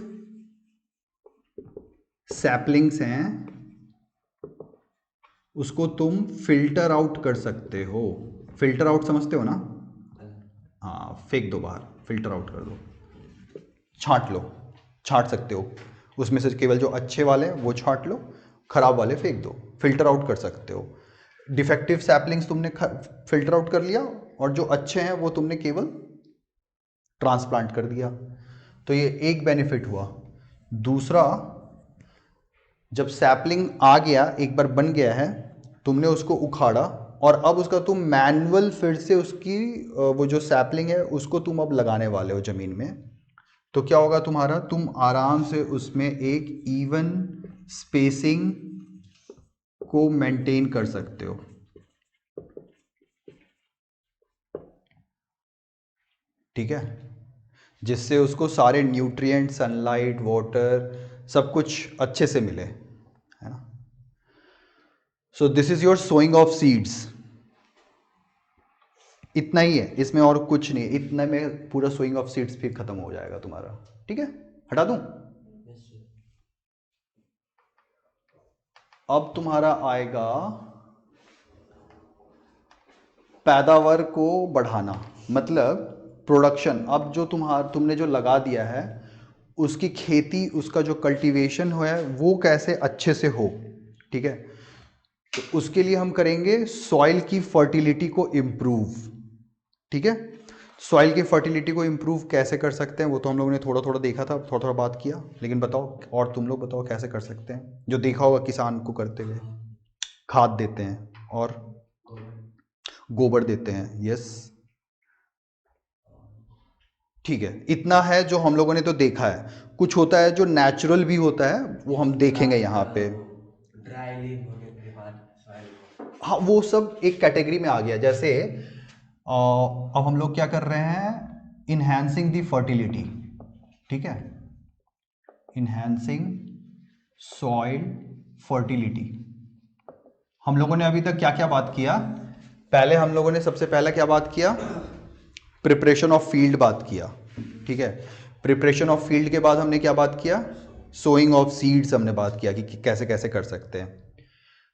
सैपलिंग्स हैं उसको तुम फिल्टर आउट कर सकते हो। फिल्टर आउट समझते हो ना, हाँ, फेंक दो बाहर, फिल्टर आउट कर दो, छांट लो, छांट सकते हो। उसमें से केवल जो अच्छे वाले हैं वो छांट लो, खराब वाले फेंक दो, फिल्टर आउट कर सकते हो। डिफेक्टिव सैपलिंग्स तुमने फिल्टर आउट कर लिया, और जो अच्छे हैं वो तुमने केवल ट्रांसप्लांट कर दिया। तो ये एक बेनिफिट हुआ। दूसरा, जब सैपलिंग आ गया, एक बार बन गया है, तुमने उसको उखाड़ा और अब उसका तुम मैनुअल फिर से उसकी वो जो सैपलिंग है उसको तुम अब लगाने वाले हो ज़मीन में। तो क्या होगा तुम्हारा, तुम आराम से उसमें एक इवन स्पेसिंग को मेंटेन कर सकते हो, ठीक है, जिससे उसको सारे न्यूट्रिएंट, सनलाइट, वाटर सब कुछ अच्छे से मिले, है ना। So this is your sowing of seeds. इतना ही है, इसमें और कुछ नहीं, इतने में पूरा सोइंग ऑफ सीड्स फिर खत्म हो जाएगा तुम्हारा, ठीक है। हटा दूं? अब तुम्हारा आएगा पैदावार को बढ़ाना, मतलब प्रोडक्शन। अब जो तुमने जो लगा दिया है उसकी खेती, उसका जो कल्टीवेशन है वो कैसे अच्छे से हो, ठीक है। तो उसके लिए हम करेंगे सॉइल की फर्टिलिटी को इम्प्रूव, ठीक है। सॉइल की फर्टिलिटी को इम्प्रूव कैसे कर सकते हैं वो तो हम लोगों ने थोड़ा थोड़ा देखा था, थोड़ा थोड़ा बात किया, लेकिन बताओ और तुम लोग बताओ कैसे कर सकते हैं, जो देखा होगा किसान को करते हुए। खाद देते हैं और गोबर देते हैं, यस, ठीक है। इतना है जो हम लोगों ने तो देखा है। कुछ होता है जो नेचुरल भी होता है, वो हम देखेंगे यहाँ पे। ड्राई लीव होने के बाद सॉइल को, हाँ, वो सब एक कैटेगरी में आ गया। जैसे अब हम लोग क्या कर रहे हैं, इन्हांसिंग द फर्टिलिटी, ठीक है, इन्हांसिंग सॉइल फर्टिलिटी। हम लोगों ने अभी तक क्या क्या बात किया, पहले हम लोगों ने सबसे पहला क्या बात किया, प्रिपरेशन ऑफ फील्ड बात किया, ठीक है। प्रिपरेशन ऑफ फील्ड के बाद हमने क्या बात किया, सोइंग ऑफ सीड्स हमने बात किया कि कैसे कैसे कर सकते हैं।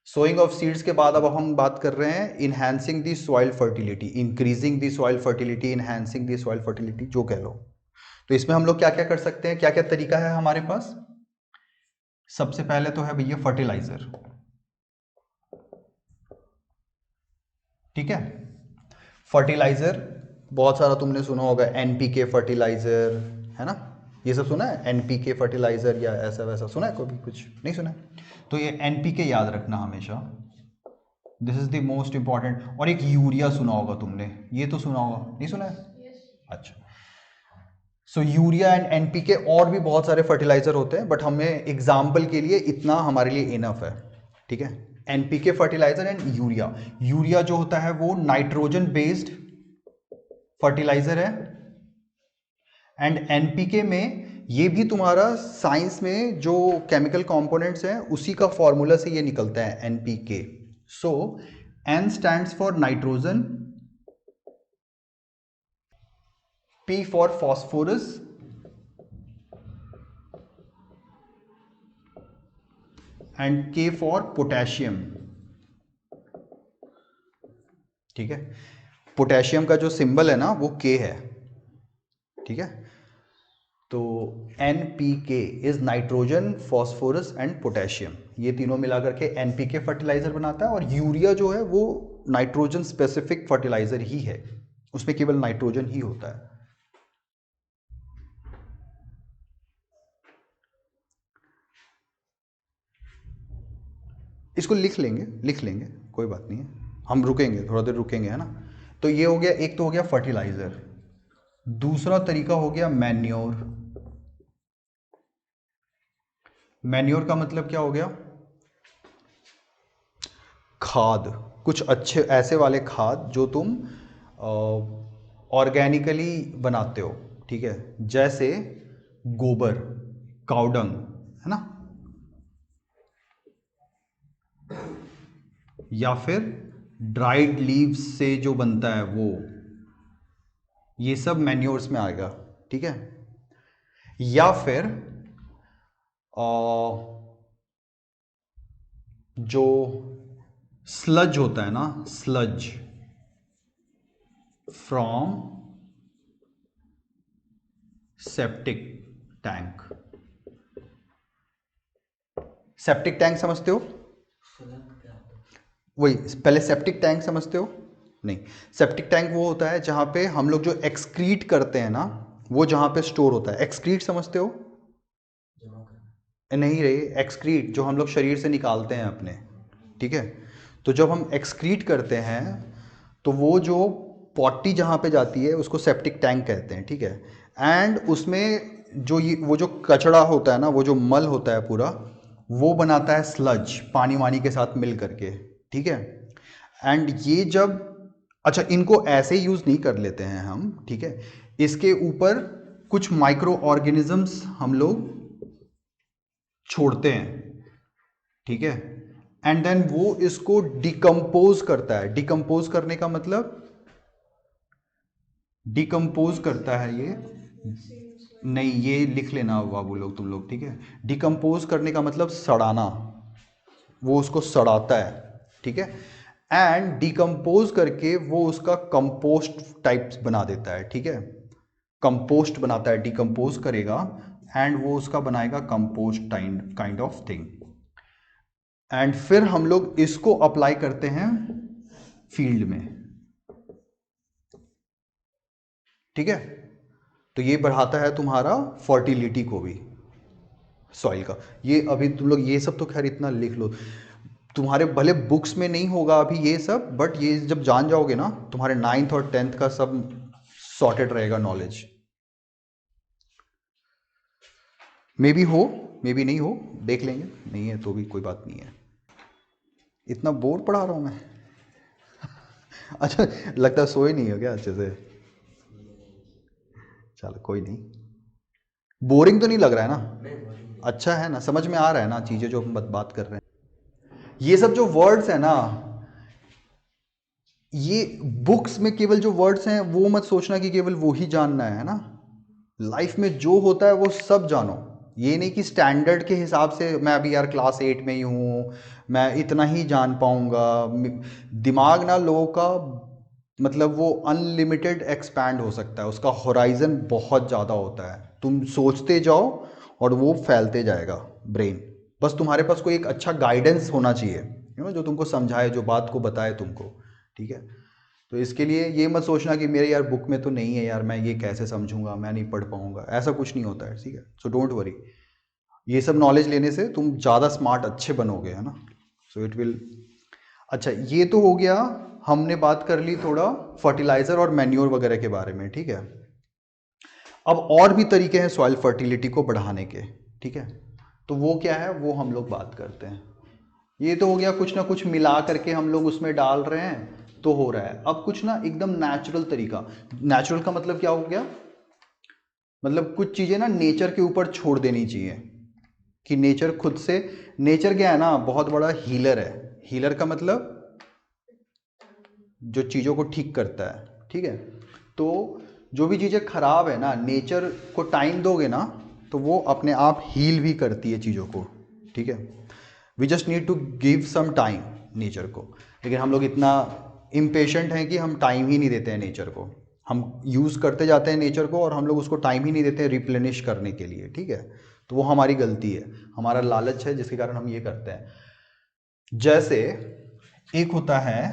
सोइंग ऑफ सीड्स के बाद अब हम बात कर रहे हैं enhancing the soil fertility, increasing the soil fertility, enhancing the soil fertility, जो कह लो। तो इसमें हम लोग क्या क्या कर सकते हैं, क्या क्या तरीका है हमारे पास। सबसे पहले तो है भैया फर्टिलाइजर, ठीक है। फर्टिलाइजर बहुत सारा तुमने सुना होगा, एनपीके फर्टिलाइजर, है ना, ये सब सुना है, एनपीके फर्टिलाइजर या ऐसा वैसा सुना है, कभी कुछ नहीं सुना है? तो ये एनपीके याद रखना हमेशा, this is the most important. और एक यूरिया सुना होगा तुमने, ये तो सुना होगा, नहीं सुना है? Yes. अच्छा, सो यूरिया एंड एनपीके और भी बहुत सारे फर्टिलाइजर होते हैं, बट हमें एग्जाम्पल के लिए इतना हमारे लिए इनफ है, ठीक है। NPK fertiliser and urea. Urea जो होता है वो नाइट्रोजन बेस्ड फर्टिलाइजर है, एंड एनपीके में ये भी तुम्हारा साइंस में जो केमिकल कंपोनेंट्स हैं उसी का फॉर्मूला से ये निकलता है, NPK. So N stands for nitrogen, P for phosphorus, and K for potassium, ठीक है। पोटेशियम का जो सिंबल है ना वो के है, ठीक है। तो NPK is nitrogen, phosphorus and potassium, ये तीनों मिलाकर के NPK फर्टिलाइजर बनाता है। और यूरिया जो है वो नाइट्रोजन स्पेसिफिक फर्टिलाइजर ही है, उसमें केवल नाइट्रोजन ही होता है। इसको लिख लेंगे, लिख लेंगे, कोई बात नहीं है, हम रुकेंगे थोड़ा देर रुकेंगे, है ना। तो ये हो गया, एक तो हो गया फर्टिलाइजर। दूसरा तरीका हो गया मैन्योर। मैन्योर का मतलब क्या हो गया, खाद, कुछ अच्छे ऐसे वाले खाद जो तुम ऑर्गेनिकली बनाते हो, ठीक है। जैसे गोबर, काउडंग, है ना, या फिर ड्राइड लीव्स से जो बनता है वो, ये सब मैन्योर्स में आएगा, ठीक है। या फिर जो स्लज होता है ना, sludge from septic tank. Septic tank समझते हो? सुलग क्या होता है? वही, पहले सेप्टिक टैंक समझते हो? नहीं, सेप्टिक टैंक वो होता है जहाँ पे हम लोग जो एक्सक्रीट करते हैं ना, वो जहाँ पे स्टोर होता है। एक्सक्रीट समझते हो? जमा करना, नहीं रही, एक्सक्रीट जो हम लोग शरीर से निकालते हैं अपने, ठीक है। तो जब हम एक्सक्रीट करते हैं तो वो जो पॉटी जहाँ पे जाती है उसको सेप्टिक टैंक कहते हैं, ठीक है। एंड उसमें जो ये वो जो कचड़ा होता है ना, वो जो मल होता है पूरा, वो बनाता है स्लज, पानी वानी के साथ मिल करके, ठीक है। एंड ये जब, अच्छा इनको ऐसे यूज़ नहीं कर लेते हैं हम, ठीक है। इसके ऊपर कुछ माइक्रो ऑर्गेनिजम्स हम लोग छोड़ते हैं, ठीक है। एंड देन वो इसको डिकम्पोज करता है। डिकम्पोज करने का मतलब, डिकम्पोज करता है ये, नहीं ये लिख लेना बाबू लोग, तुम लोग, ठीक है। डिकम्पोज करने का मतलब सड़ाना, वो उसको सड़ाता है, ठीक है। एंड डिकम्पोज करके वो उसका कंपोस्ट टाइप्स बना देता है, ठीक है। कंपोस्ट बनाता है, डिकम्पोज करेगा एंड वो उसका बनाएगा compost kind of thing. And फिर हम लोग इसको अप्लाई करते हैं फील्ड में, ठीक है। तो ये बढ़ाता है तुम्हारा फर्टिलिटी को भी सॉइल का। ये अभी तुम लोग ये सब तो खैर इतना लिख लो, तुम्हारे भले बुक्स में नहीं होगा अभी ये सब, बट ये जब जान जाओगे ना तुम्हारे 9th और 10th का सब सॉर्टेड रहेगा नॉलेज। मे बी हो, मे बी नहीं हो, देख लेंगे, नहीं है तो भी कोई बात नहीं है। इतना बोर पढ़ा रहा हूँ मैं अच्छा लगता है सोए नहीं हो क्या अच्छे से? चलो कोई नहीं, बोरिंग तो नहीं लग रहा है ना? नहीं बोरिंग नहीं। अच्छा है ना, समझ में आ रहा है ना चीज़ें जो हम बात कर रहे हैं। ये सब जो वर्ड्स है ना, ये बुक्स में केवल जो वर्ड्स हैं वो मत सोचना कि केवल वो ही जानना है ना। लाइफ में जो होता है वो सब जानो। ये नहीं कि स्टैंडर्ड के हिसाब से मैं अभी यार क्लास 8 में ही हूँ, मैं इतना ही जान पाऊंगा। दिमाग ना लोगों का मतलब वो अनलिमिटेड एक्सपैंड हो सकता है, उसका होराइजन बहुत ज़्यादा होता है। तुम सोचते जाओ और वो फैलते जाएगा ब्रेन। बस तुम्हारे पास कोई एक अच्छा गाइडेंस होना चाहिए, जो तुमको समझाए, जो बात को बताए तुमको, ठीक है। तो इसके लिए ये मत सोचना कि मेरे यार बुक में तो नहीं है यार, मैं ये कैसे समझूंगा, मैं नहीं पढ़ पाऊंगा, ऐसा कुछ नहीं होता है, ठीक है। सो डोंट वरी, ये सब नॉलेज लेने से तुम ज़्यादा स्मार्ट अच्छे बनोगे, है ना। So it will. अच्छा ये तो हो गया, हमने बात कर ली थोड़ा फर्टिलाइज़र और मैन्योर वगैरह के बारे में, ठीक है। अब और भी तरीके हैं सॉइल फर्टिलिटी को बढ़ाने के, ठीक है। तो वो क्या है वो हम लोग बात करते हैं। ये तो हो गया कुछ ना कुछ मिला करके हम लोग उसमें डाल रहे हैं तो हो रहा है। अब कुछ ना एकदम नेचुरल तरीका। नेचुरल का मतलब क्या हो गया, मतलब कुछ चीज़ें ना नेचर के ऊपर छोड़ देनी चाहिए कि नेचर खुद से। नेचर क्या है ना, बहुत बड़ा हीलर है। हीलर का मतलब जो चीज़ों को ठीक करता है, ठीक है। तो जो भी चीज़ें खराब है ना, नेचर को टाइम दोगे ना तो वो अपने आप हील भी करती है चीज़ों को, ठीक है। We just need to give some time nature को। लेकिन हम लोग इतना इम्पेशेंट हैं कि हम टाइम ही नहीं देते हैं नेचर को। हम यूज़ करते जाते हैं नेचर को और हम लोग उसको टाइम ही नहीं देते हैं रिप्लेनिश करने के लिए, ठीक है। तो वो हमारी गलती है, हमारा लालच है जिसके कारण हम ये करते हैं। जैसे एक होता है,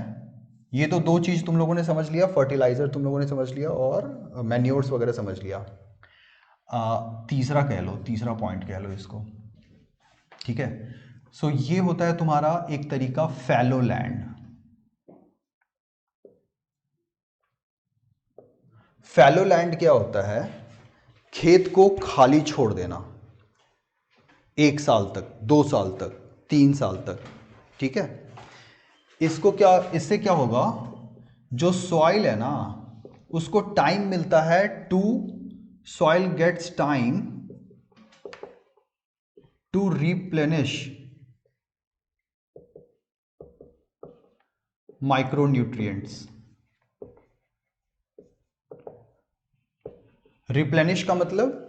ये तो दो चीज़ तुम लोगों ने समझ लिया, फर्टिलाइज़र तुम लोगों ने समझ लिया और मैन्योर्स वगैरह समझ लिया। तीसरा कह लो, तीसरा पॉइंट कह लो इसको, ठीक है। सो ये होता है तुम्हारा एक तरीका फैलो लैंड। फैलो लैंड क्या होता है, खेत को खाली छोड़ देना 1 साल तक, 2 साल तक, 3 साल तक, ठीक है। इसको क्या, इससे क्या होगा, जो सॉइल है ना उसको टाइम मिलता है to, soil gets time to replenish micronutrients. Replenish का मतलब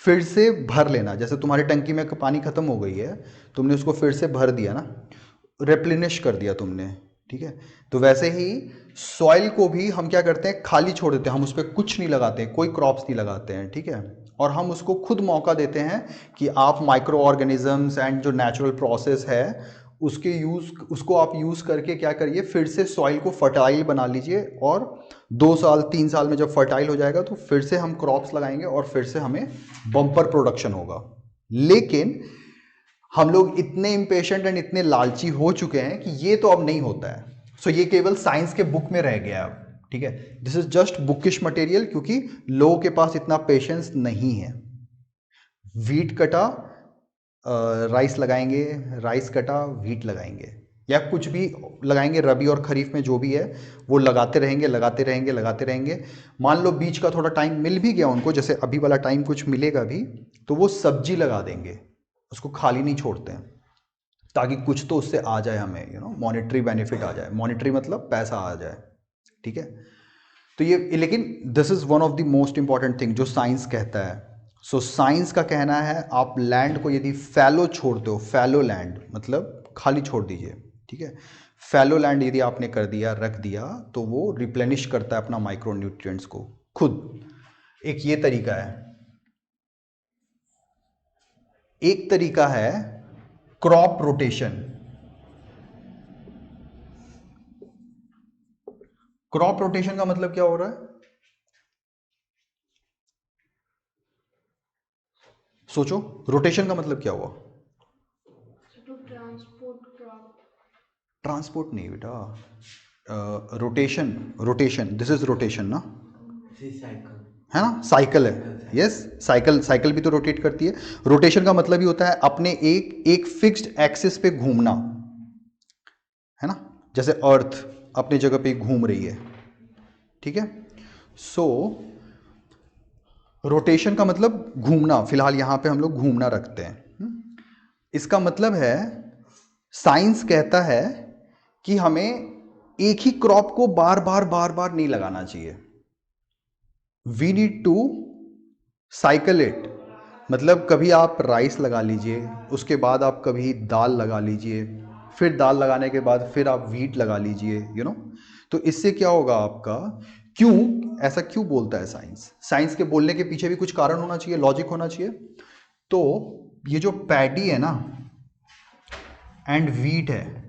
फिर से भर लेना। जैसे तुम्हारी टंकी में पानी खत्म हो गई है, तुमने उसको फिर से भर दिया ना, रिप्लेनिश कर दिया तुमने, ठीक है। तो वैसे ही सॉइल को भी हम क्या करते हैं, खाली छोड़ देते हैं, हम उस पर कुछ नहीं लगाते, कोई क्रॉप्स नहीं लगाते हैं, ठीक है। और हम उसको खुद मौका देते हैं कि आप माइक्रो ऑर्गेनिजम्स एंड जो नेचुरल प्रोसेस है उसको आप यूज़ करके क्या करिए, फिर से सॉइल को फर्टाइल बना लीजिए। और 2 साल 3 साल में जब फर्टाइल हो जाएगा तो फिर से हम क्रॉप्स लगाएंगे और फिर से हमें बम्पर प्रोडक्शन होगा। लेकिन हम लोग इतने इम्पेशेंट एंड इतने लालची हो चुके हैं कि ये तो अब नहीं होता है। सो ये केवल साइंस के बुक में रह गया अब, ठीक है। This is just bookish material, क्योंकि लोगों के पास इतना पेशेंस नहीं है। वीट कटा राइस लगाएंगे, राइस कटा वीट लगाएंगे, या कुछ भी लगाएंगे, रबी और खरीफ में जो भी है वो लगाते रहेंगे, लगाते रहेंगे, लगाते रहेंगे। मान लो बीच का थोड़ा टाइम मिल भी गया उनको, जैसे अभी वाला टाइम कुछ मिलेगा भी, तो वो सब्जी लगा देंगे, उसको खाली नहीं छोड़ते हैं, ताकि कुछ तो उससे आ जाए हमें, मॉनेटरी बेनिफिट आ जाए। मॉनेटरी मतलब पैसा आ जाए, ठीक है। तो ये, लेकिन this is one of the most important thing जो साइंस कहता है। सो साइंस का कहना है आप लैंड को यदि फैलो छोड़ते हो, फैलो लैंड मतलब खाली छोड़ दीजिए, ठीक है। फैलो लैंड यदि आपने कर दिया, रख दिया, तो वो रिप्लेनिश करता है अपना माइक्रो न्यूट्रिएंट्स को खुद। एक ये तरीका है। एक तरीका है क्रॉप रोटेशन। क्रॉप रोटेशन का मतलब क्या हो रहा है? सोचो, रोटेशन का मतलब क्या हुआ? to transport crop. ट्रांसपोर्ट नहीं बेटा, rotation, rotation, this is rotation ना, सी साइकिल। है ना, साइकिल है। यस, साइकिल, साइकिल भी तो रोटेट करती है। रोटेशन का मतलब ही होता है अपने एक एक फिक्स्ड एक्सिस पे घूमना, है ना, जैसे अर्थ अपनी जगह पे घूम रही है, ठीक है। सो रोटेशन का मतलब घूमना, फिलहाल यहां पे हम लोग घूमना रखते हैं। इसका मतलब है, साइंस कहता है कि हमें एक ही क्रॉप को बार बार बार बार नहीं लगाना चाहिए। We need to cycle it. मतलब कभी आप राइस लगा लीजिए, उसके बाद आप कभी दाल लगा लीजिए, फिर दाल लगाने के बाद फिर आप व्हीट लगा लीजिए, यू नो। तो इससे क्या होगा आपका, क्यों ऐसा क्यों बोलता है साइंस? साइंस के बोलने के पीछे भी कुछ कारण होना चाहिए, लॉजिक होना चाहिए। तो ये जो पैडी है ना एंड व्हीट है,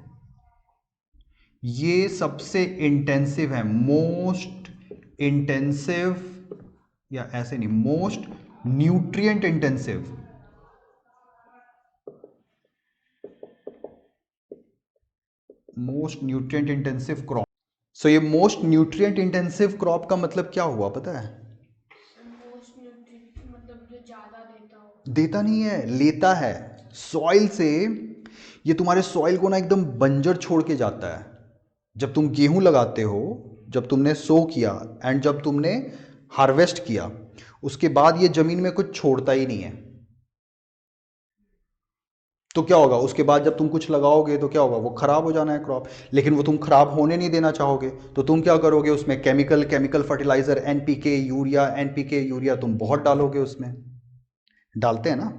ये सबसे इंटेंसिव है, मोस्ट इंटेंसिव, या ऐसे नहीं, most nutrient intensive, most nutrient intensive crop. So ये मोस्ट न्यूट्रिएंट इंटेंसिव क्रॉप का मतलब क्या हुआ पता है? मोस्ट न्यूट्रिएंट मतलब जो ज़्यादा देता हो। देता नहीं है, लेता है सॉइल से। ये तुम्हारे सॉइल को ना एकदम बंजर छोड़ के जाता है। जब तुम गेहूं लगाते हो, जब तुमने सो किया एंड जब तुमने हार्वेस्ट किया, उसके बाद ये जमीन में कुछ छोड़ता ही नहीं है। तो क्या होगा उसके बाद, जब तुम कुछ लगाओगे तो क्या होगा, वो खराब हो जाना है क्रॉप। लेकिन वो तुम खराब होने नहीं देना चाहोगे, तो तुम क्या करोगे, उसमें केमिकल फर्टिलाइजर, एनपीके यूरिया तुम बहुत डालोगे, उसमें डालते हैं ना।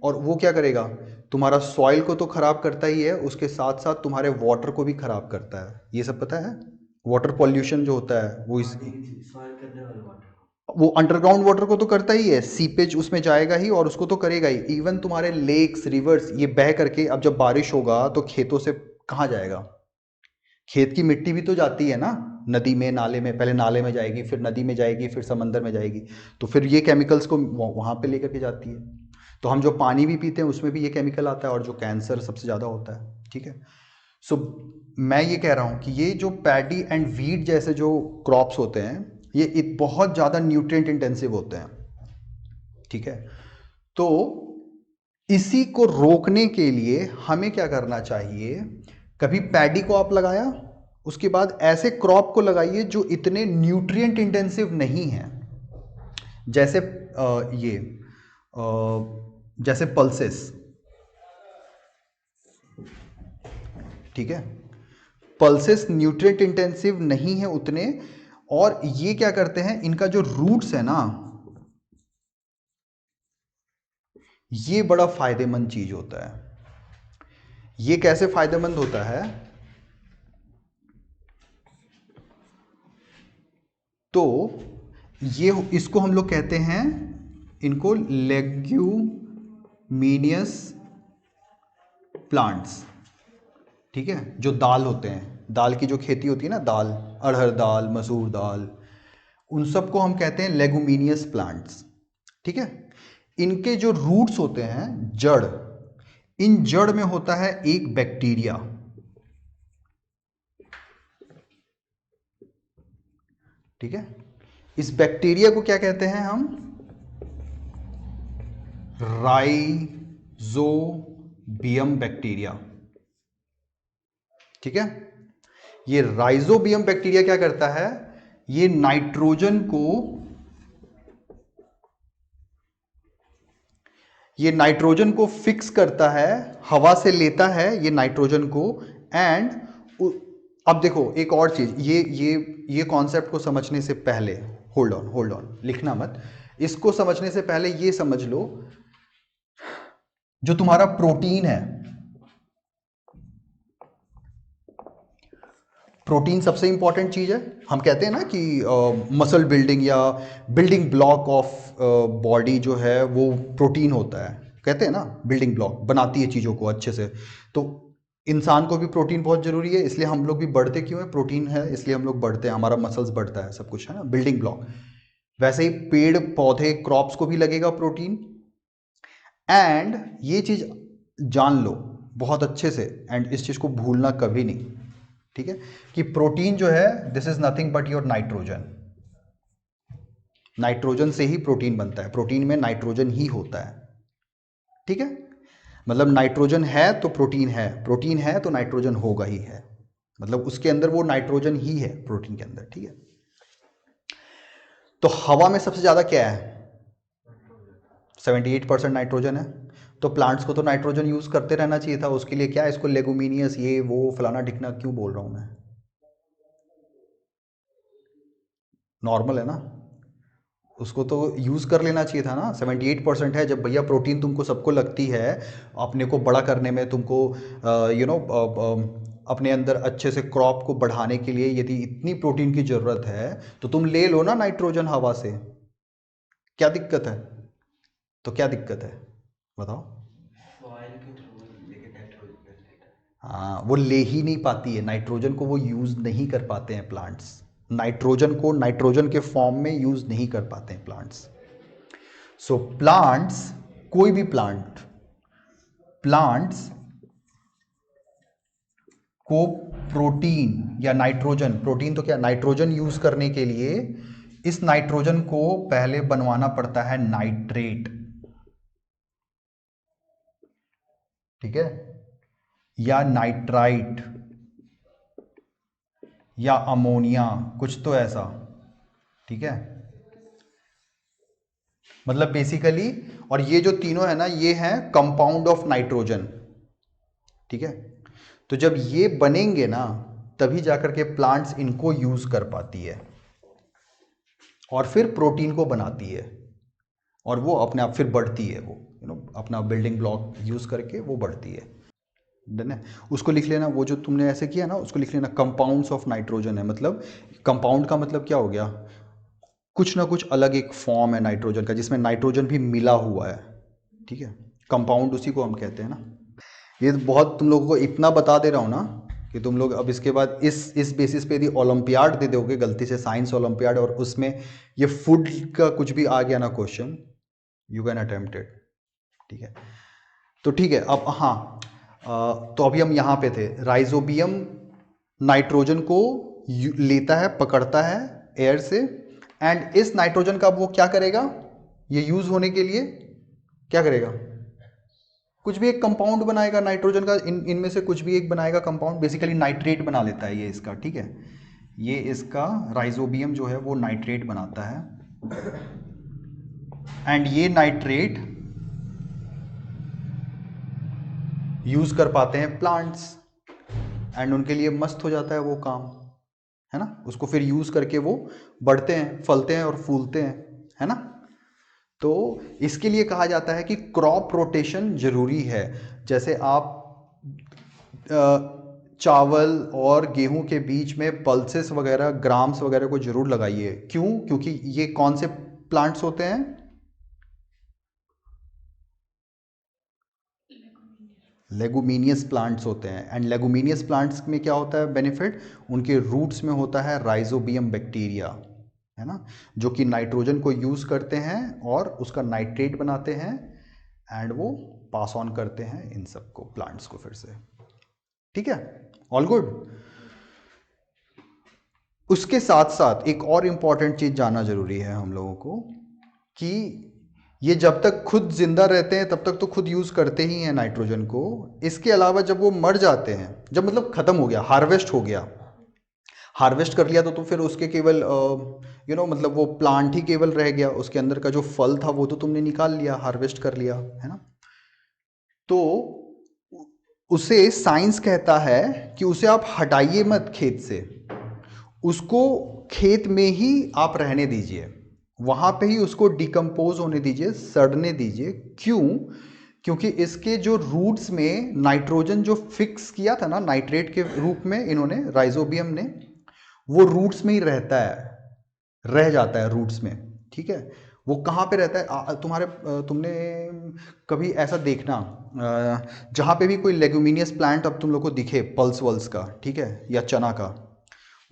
और वो क्या करेगा, तुम्हारा सॉइल को तो खराब करता ही है, उसके साथ साथ तुम्हारे वाटर को भी खराब करता है। ये सब पता है? वाटर पॉल्यूशन जो होता है वो इस सॉइल के अंदर वाले वाटर को, वो अंडरग्राउंड वाटर को तो करता ही है, सीपेज उसमें जाएगा ही और उसको तो करेगा ही। इवन तुम्हारे लेक्स, रिवर्स, ये बह करके अब जब बारिश होगा तो खेतों से कहाँ जाएगा? खेत की मिट्टी भी तो जाती है ना नदी में, नाले में। पहले नाले में जाएगी, फिर नदी में जाएगी, फिर समंदर में जाएगी। तो फिर ये केमिकल्स को वहाँ पे लेकर के जाती है। तो हम जो पानी भी पीते हैं उसमें भी ये केमिकल आता है, और जो कैंसर सबसे ज़्यादा होता है, ठीक है। सो मैं ये कह रहा हूँ कि ये जो पैडी एंड वीट जैसे जो क्रॉप्स होते हैं, ये बहुत ज़्यादा न्यूट्रिएंट इंटेंसिव होते हैं, ठीक है। तो इसी को रोकने के लिए हमें क्या करना चाहिए, कभी पैडी को आप लगाया, उसके बाद ऐसे क्रॉप को लगाइए जो इतने न्यूट्रिएंट इंटेंसिव नहीं है। जैसे जैसे पल्सेस, ठीक है। पल्सेस न्यूट्रिएंट इंटेंसिव नहीं है उतने, और ये क्या करते हैं, इनका जो रूट्स है ना, ये बड़ा फायदेमंद चीज होता है। ये कैसे फायदेमंद होता है, तो ये इसको हम लोग कहते हैं, इनको लेग्यूमिनियस प्लांट्स, ठीक है। जो दाल होते हैं, दाल की जो खेती होती है ना, दाल, अरहर दाल, मसूर दाल, उन सबको हम कहते हैं लेगुमिनियस प्लांट्स, ठीक है। इनके जो रूट्स होते हैं, जड़, इन जड़ में होता है एक बैक्टीरिया, ठीक है। इस बैक्टीरिया को क्या कहते हैं हम, राइजोबियम बैक्टीरिया, ठीक है। ये राइजोबियम बैक्टीरिया क्या करता है, ये नाइट्रोजन को फिक्स करता है, हवा से लेता है ये नाइट्रोजन को। एंड अब देखो एक और चीज, ये कॉन्सेप्ट को समझने से पहले, होल्ड ऑन, लिखना मत, इसको समझने से पहले ये समझ लो, जो तुम्हारा प्रोटीन है, प्रोटीन सबसे इंपॉर्टेंट चीज है। हम कहते हैं ना कि मसल बिल्डिंग या बिल्डिंग ब्लॉक ऑफ बॉडी जो है वो प्रोटीन होता है, कहते हैं ना, बिल्डिंग ब्लॉक बनाती है चीज़ों को अच्छे से। तो इंसान को भी प्रोटीन बहुत ज़रूरी है, इसलिए हम लोग भी बढ़ते क्यों हैं, प्रोटीन है इसलिए हम लोग बढ़ते हैं, हमारा मसल्स बढ़ता है, सब कुछ है ना, बिल्डिंग ब्लॉक। वैसे ही पेड़ पौधे क्रॉप्स को भी लगेगा प्रोटीन। एंड ये चीज़ जान लो बहुत अच्छे से, एंड इस चीज़ को भूलना कभी नहीं, ठीक है, कि प्रोटीन जो है this is nothing but your nitrogen. Nitrogen से ही प्रोटीन बनता है, प्रोटीन में नाइट्रोजन ही होता है, ठीक है। मतलब नाइट्रोजन है तो प्रोटीन है, प्रोटीन है तो नाइट्रोजन होगा ही है, मतलब उसके अंदर वो नाइट्रोजन ही है प्रोटीन के अंदर, ठीक है। तो हवा में सबसे ज़्यादा क्या है, 78% नाइट्रोजन है। तो प्लांट्स को तो नाइट्रोजन यूज़ करते रहना चाहिए था, उसके लिए क्या इसको लेगुमिनियस ये वो फलाना ढिकना क्यों बोल रहा हूँ मैं, नॉर्मल है ना, उसको तो यूज़ कर लेना चाहिए था ना। 78% है, जब भैया प्रोटीन तुमको सबको लगती है अपने को बड़ा करने में, तुमको अपने अंदर अच्छे से क्रॉप को बढ़ाने के लिए यदि इतनी प्रोटीन की ज़रूरत है तो तुम ले लो ना नाइट्रोजन हवा से, क्या दिक्कत है, तो क्या दिक्कत है बताओ। सॉइल के थ्रू लेके नाइट्रोजन कर लेता है। हाँ, वो ले ही नहीं पाती है नाइट्रोजन को, वो यूज़ नहीं कर पाते हैं प्लांट्स, नाइट्रोजन को नाइट्रोजन के फॉर्म में यूज़ नहीं कर पाते हैं प्लांट्स। सो प्लांट्स, कोई भी प्लांट्स को प्रोटीन या नाइट्रोजन, प्रोटीन तो क्या नाइट्रोजन यूज करने के लिए इस नाइट्रोजन को पहले बनवाना पड़ता है नाइट्रेट, ठीक है, या नाइट्राइट या अमोनिया, कुछ तो ऐसा, ठीक है। मतलब बेसिकली, और ये जो तीनों है ना ये हैं कंपाउंड ऑफ नाइट्रोजन, ठीक है। तो जब ये बनेंगे ना तभी जाकर के प्लांट्स इनको यूज कर पाती है और फिर प्रोटीन को बनाती है, और वो अपने आप फिर बढ़ती है, वो अपना बिल्डिंग ब्लॉक यूज करके वो बढ़ती है। डन है, उसको लिख लेना, वो जो तुमने ऐसे किया ना उसको लिख लेना, कंपाउंड्स ऑफ नाइट्रोजन है, मतलब कंपाउंड का मतलब क्या हो गया, कुछ ना कुछ अलग एक फॉर्म है नाइट्रोजन का जिसमें नाइट्रोजन भी मिला हुआ है, ठीक है। कंपाउंड उसी को हम कहते हैं ना। ये बहुत तुम लोगों को इतना बता दे रहा हूँ ना कि तुम लोग अब इसके बाद इस बेसिस पे यदि ओलंपियाड दे दोगे गलती से, साइंस ओलंपियाड, और उसमें ये फूड का कुछ भी आ गया ना question, you can attempt it, ठीक है। तो ठीक है, अब हाँ, तो अभी हम यहाँ पे थे, राइजोबियम नाइट्रोजन को लेता है, पकड़ता है एयर से, एंड इस नाइट्रोजन का वो क्या करेगा, ये यूज होने के लिए क्या करेगा, कुछ भी एक कंपाउंड बनाएगा नाइट्रोजन का, इनमें से कुछ भी एक बनाएगा कंपाउंड, बेसिकली नाइट्रेट बना लेता है ये इसका, ठीक है। ये इसका राइजोबियम जो है वो नाइट्रेट बनाता है, एंड ये नाइट्रेट यूज कर पाते हैं प्लांट्स, एंड उनके लिए मस्त हो जाता है वो काम, है ना, उसको फिर यूज करके वो बढ़ते हैं, फलते हैं और फूलते हैं, है ना। तो इसके लिए कहा जाता है कि क्रॉप रोटेशन जरूरी है। जैसे आप चावल और गेहूं के बीच में पल्सेस वगैरह, ग्राम्स वगैरह को जरूर लगाइए, क्यों, क्योंकि ये कौन से प्लांट्स होते हैं, लेगुमिनियस प्लांट्स होते हैं, एंड लेगुमिनियस प्लांट्स में क्या होता है बेनिफिट, उनके रूट्स में होता है राइजोबियम बैक्टीरिया, है ना, जो कि नाइट्रोजन को यूज करते हैं और उसका नाइट्रेट बनाते हैं, एंड वो पास ऑन करते हैं इन सबको प्लांट्स को फिर से, ठीक है, ऑल गुड। उसके साथ साथ एक और इम्पॉर्टेंट चीज जानना जरूरी है हम लोगों को, कि ये जब तक खुद जिंदा रहते हैं तब तक तो खुद यूज करते ही हैं नाइट्रोजन को, इसके अलावा जब वो मर जाते हैं, जब मतलब खत्म हो गया, हार्वेस्ट हो गया, हार्वेस्ट कर लिया तो फिर उसके केवल मतलब वो प्लांट ही केवल रह गया, उसके अंदर का जो फल था वो तो तुमने निकाल लिया, हार्वेस्ट कर लिया, है ना। तो उसे साइंस कहता है कि उसे आप हटाइए मत खेत से, उसको खेत में ही आप रहने दीजिए, वहां पे ही उसको डिकम्पोज होने दीजिए, सड़ने दीजिए, क्यों, क्योंकि इसके जो रूट्स में नाइट्रोजन जो फिक्स किया था ना नाइट्रेट के रूप में इन्होंने, राइजोबियम ने, वो रूट्स में ही रहता है, रह जाता है रूट्स में, ठीक है, वो कहाँ पे रहता है तुमने कभी ऐसा देखना, जहाँ पे भी कोई लेगुमिनियस प्लांट अब तुम लोग को दिखे, पल्स वल्स का, ठीक है, या चना का,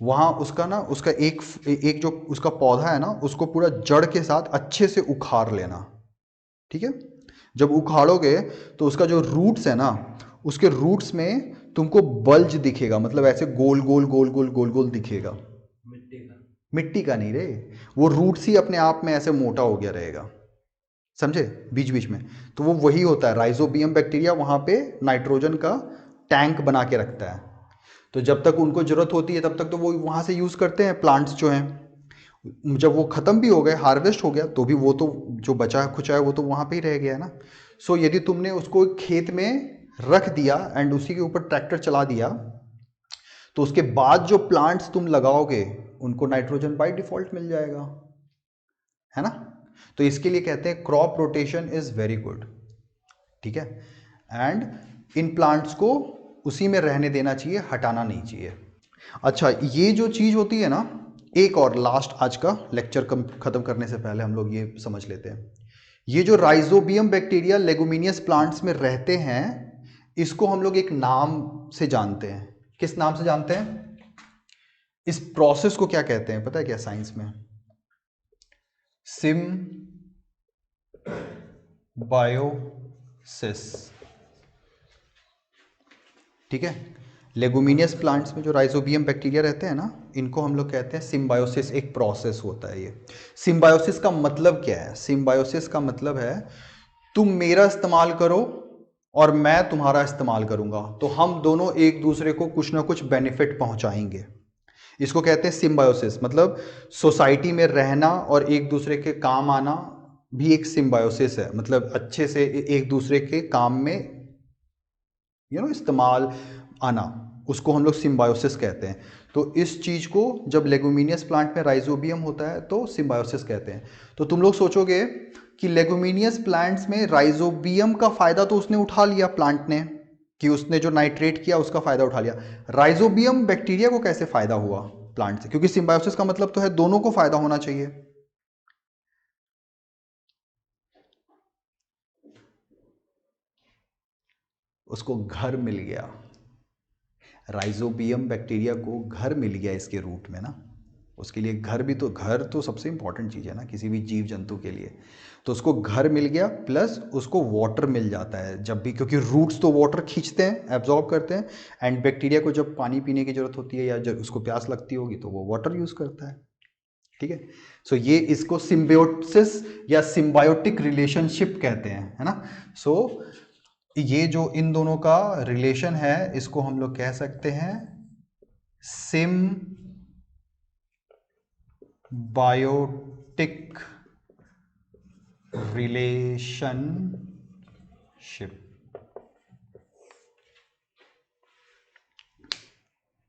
वहाँ उसका ना, उसका एक जो उसका पौधा है ना, उसको पूरा जड़ के साथ अच्छे से उखाड़ लेना, ठीक है। जब उखाड़ोगे तो उसका जो रूट्स है ना, उसके रूट्स में तुमको बल्ज दिखेगा, मतलब ऐसे गोल गोल गोल गोल गोल गोल दिखेगा। मिट्टी का। मिट्टी का नहीं रे, वो रूट्स ही अपने आप में ऐसे मोटा हो गया रहेगा, समझे, बीच बीच में। तो वो वही होता है, राइजोबियम बैक्टीरिया वहाँ पे नाइट्रोजन का टैंक बना के रखता है। तो जब तक उनको जरूरत होती है तब तक तो वो वहाँ से यूज़ करते हैं प्लांट्स जो हैं। जब वो ख़त्म भी हो गए, हार्वेस्ट हो गया, तो भी वो तो जो बचा खुचा है वो तो वहाँ पे ही रह गया है ना। सो यदि तुमने उसको खेत में रख दिया एंड उसी के ऊपर ट्रैक्टर चला दिया, तो उसके बाद जो प्लांट्स तुम लगाओगे उनको नाइट्रोजन बाय डिफॉल्ट मिल जाएगा, है ना। तो इसके लिए कहते हैं crop rotation is very good, ठीक है। एंड इन प्लांट्स को उसी में रहने देना चाहिए, हटाना नहीं चाहिए। अच्छा, ये जो चीज़ होती है ना, एक और लास्ट आज का लेक्चर खत्म करने से पहले हम लोग ये समझ लेते हैं, ये जो राइजोबियम बैक्टीरिया लेगुमिनियस प्लांट्स में रहते हैं, इसको हम लोग एक नाम से जानते हैं। किस नाम से जानते हैं? इस प्रोसेस को क्या कहते हैं पता है क्या साइंस में? सिम्बायोसिस, ठीक है। लेगुमिनियस प्लांट्स में जो राइजोबियम बैक्टीरिया रहते हैं ना, इनको हम लोग कहते हैं सिम्बायोसिस, एक प्रोसेस होता है ये। सिम्बायोसिस का मतलब क्या है? सिम्बायोसिस का मतलब है तुम मेरा इस्तेमाल करो और मैं तुम्हारा इस्तेमाल करूंगा, तो हम दोनों एक दूसरे को कुछ ना कुछ बेनिफिट पहुंचाएंगे। इसको कहते हैं सिम्बायोसिस। मतलब सोसाइटी में रहना और एक दूसरे के काम आना भी एक सिम्बायोसिस है। मतलब अच्छे से एक दूसरे के काम में इस्तेमाल आना, उसको हम लोग सिम्बायोसिस कहते हैं। तो इस चीज़ को जब लेगुमिनियस प्लांट में राइजोबियम होता है तो सिम्बायोसिस कहते हैं। तो तुम लोग सोचोगे कि लेगुमिनियस प्लांट्स में राइजोबियम का फायदा तो उसने उठा लिया प्लांट ने, कि उसने जो नाइट्रेट किया उसका फायदा उठा लिया। राइजोबियम बैक्टीरिया को कैसे फायदा हुआ प्लांट से? क्योंकि सिम्बायोसिस का मतलब तो है दोनों को फायदा होना चाहिए। उसको घर मिल गया, राइजोबियम बैक्टीरिया को घर मिल गया इसके रूट में ना। उसके लिए घर भी तो, घर तो सबसे इंपॉर्टेंट चीज़ है ना किसी भी जीव जंतु के लिए। तो उसको घर मिल गया, प्लस उसको वाटर मिल जाता है जब भी, क्योंकि रूट्स तो वाटर खींचते हैं, एब्जॉर्ब करते हैं। एंड बैक्टीरिया को जब पानी पीने की जरूरत होती है या जब उसको प्यास लगती होगी तो वो वाटर यूज़ करता है, ठीक है। सो ये इसको सिम्बियोसिस या सिम्बायोटिक रिलेशनशिप कहते हैं, है ना। सो ये जो इन दोनों का रिलेशन है इसको हम लोग कह सकते हैं सिम्बायोटिक रिलेशनशिप।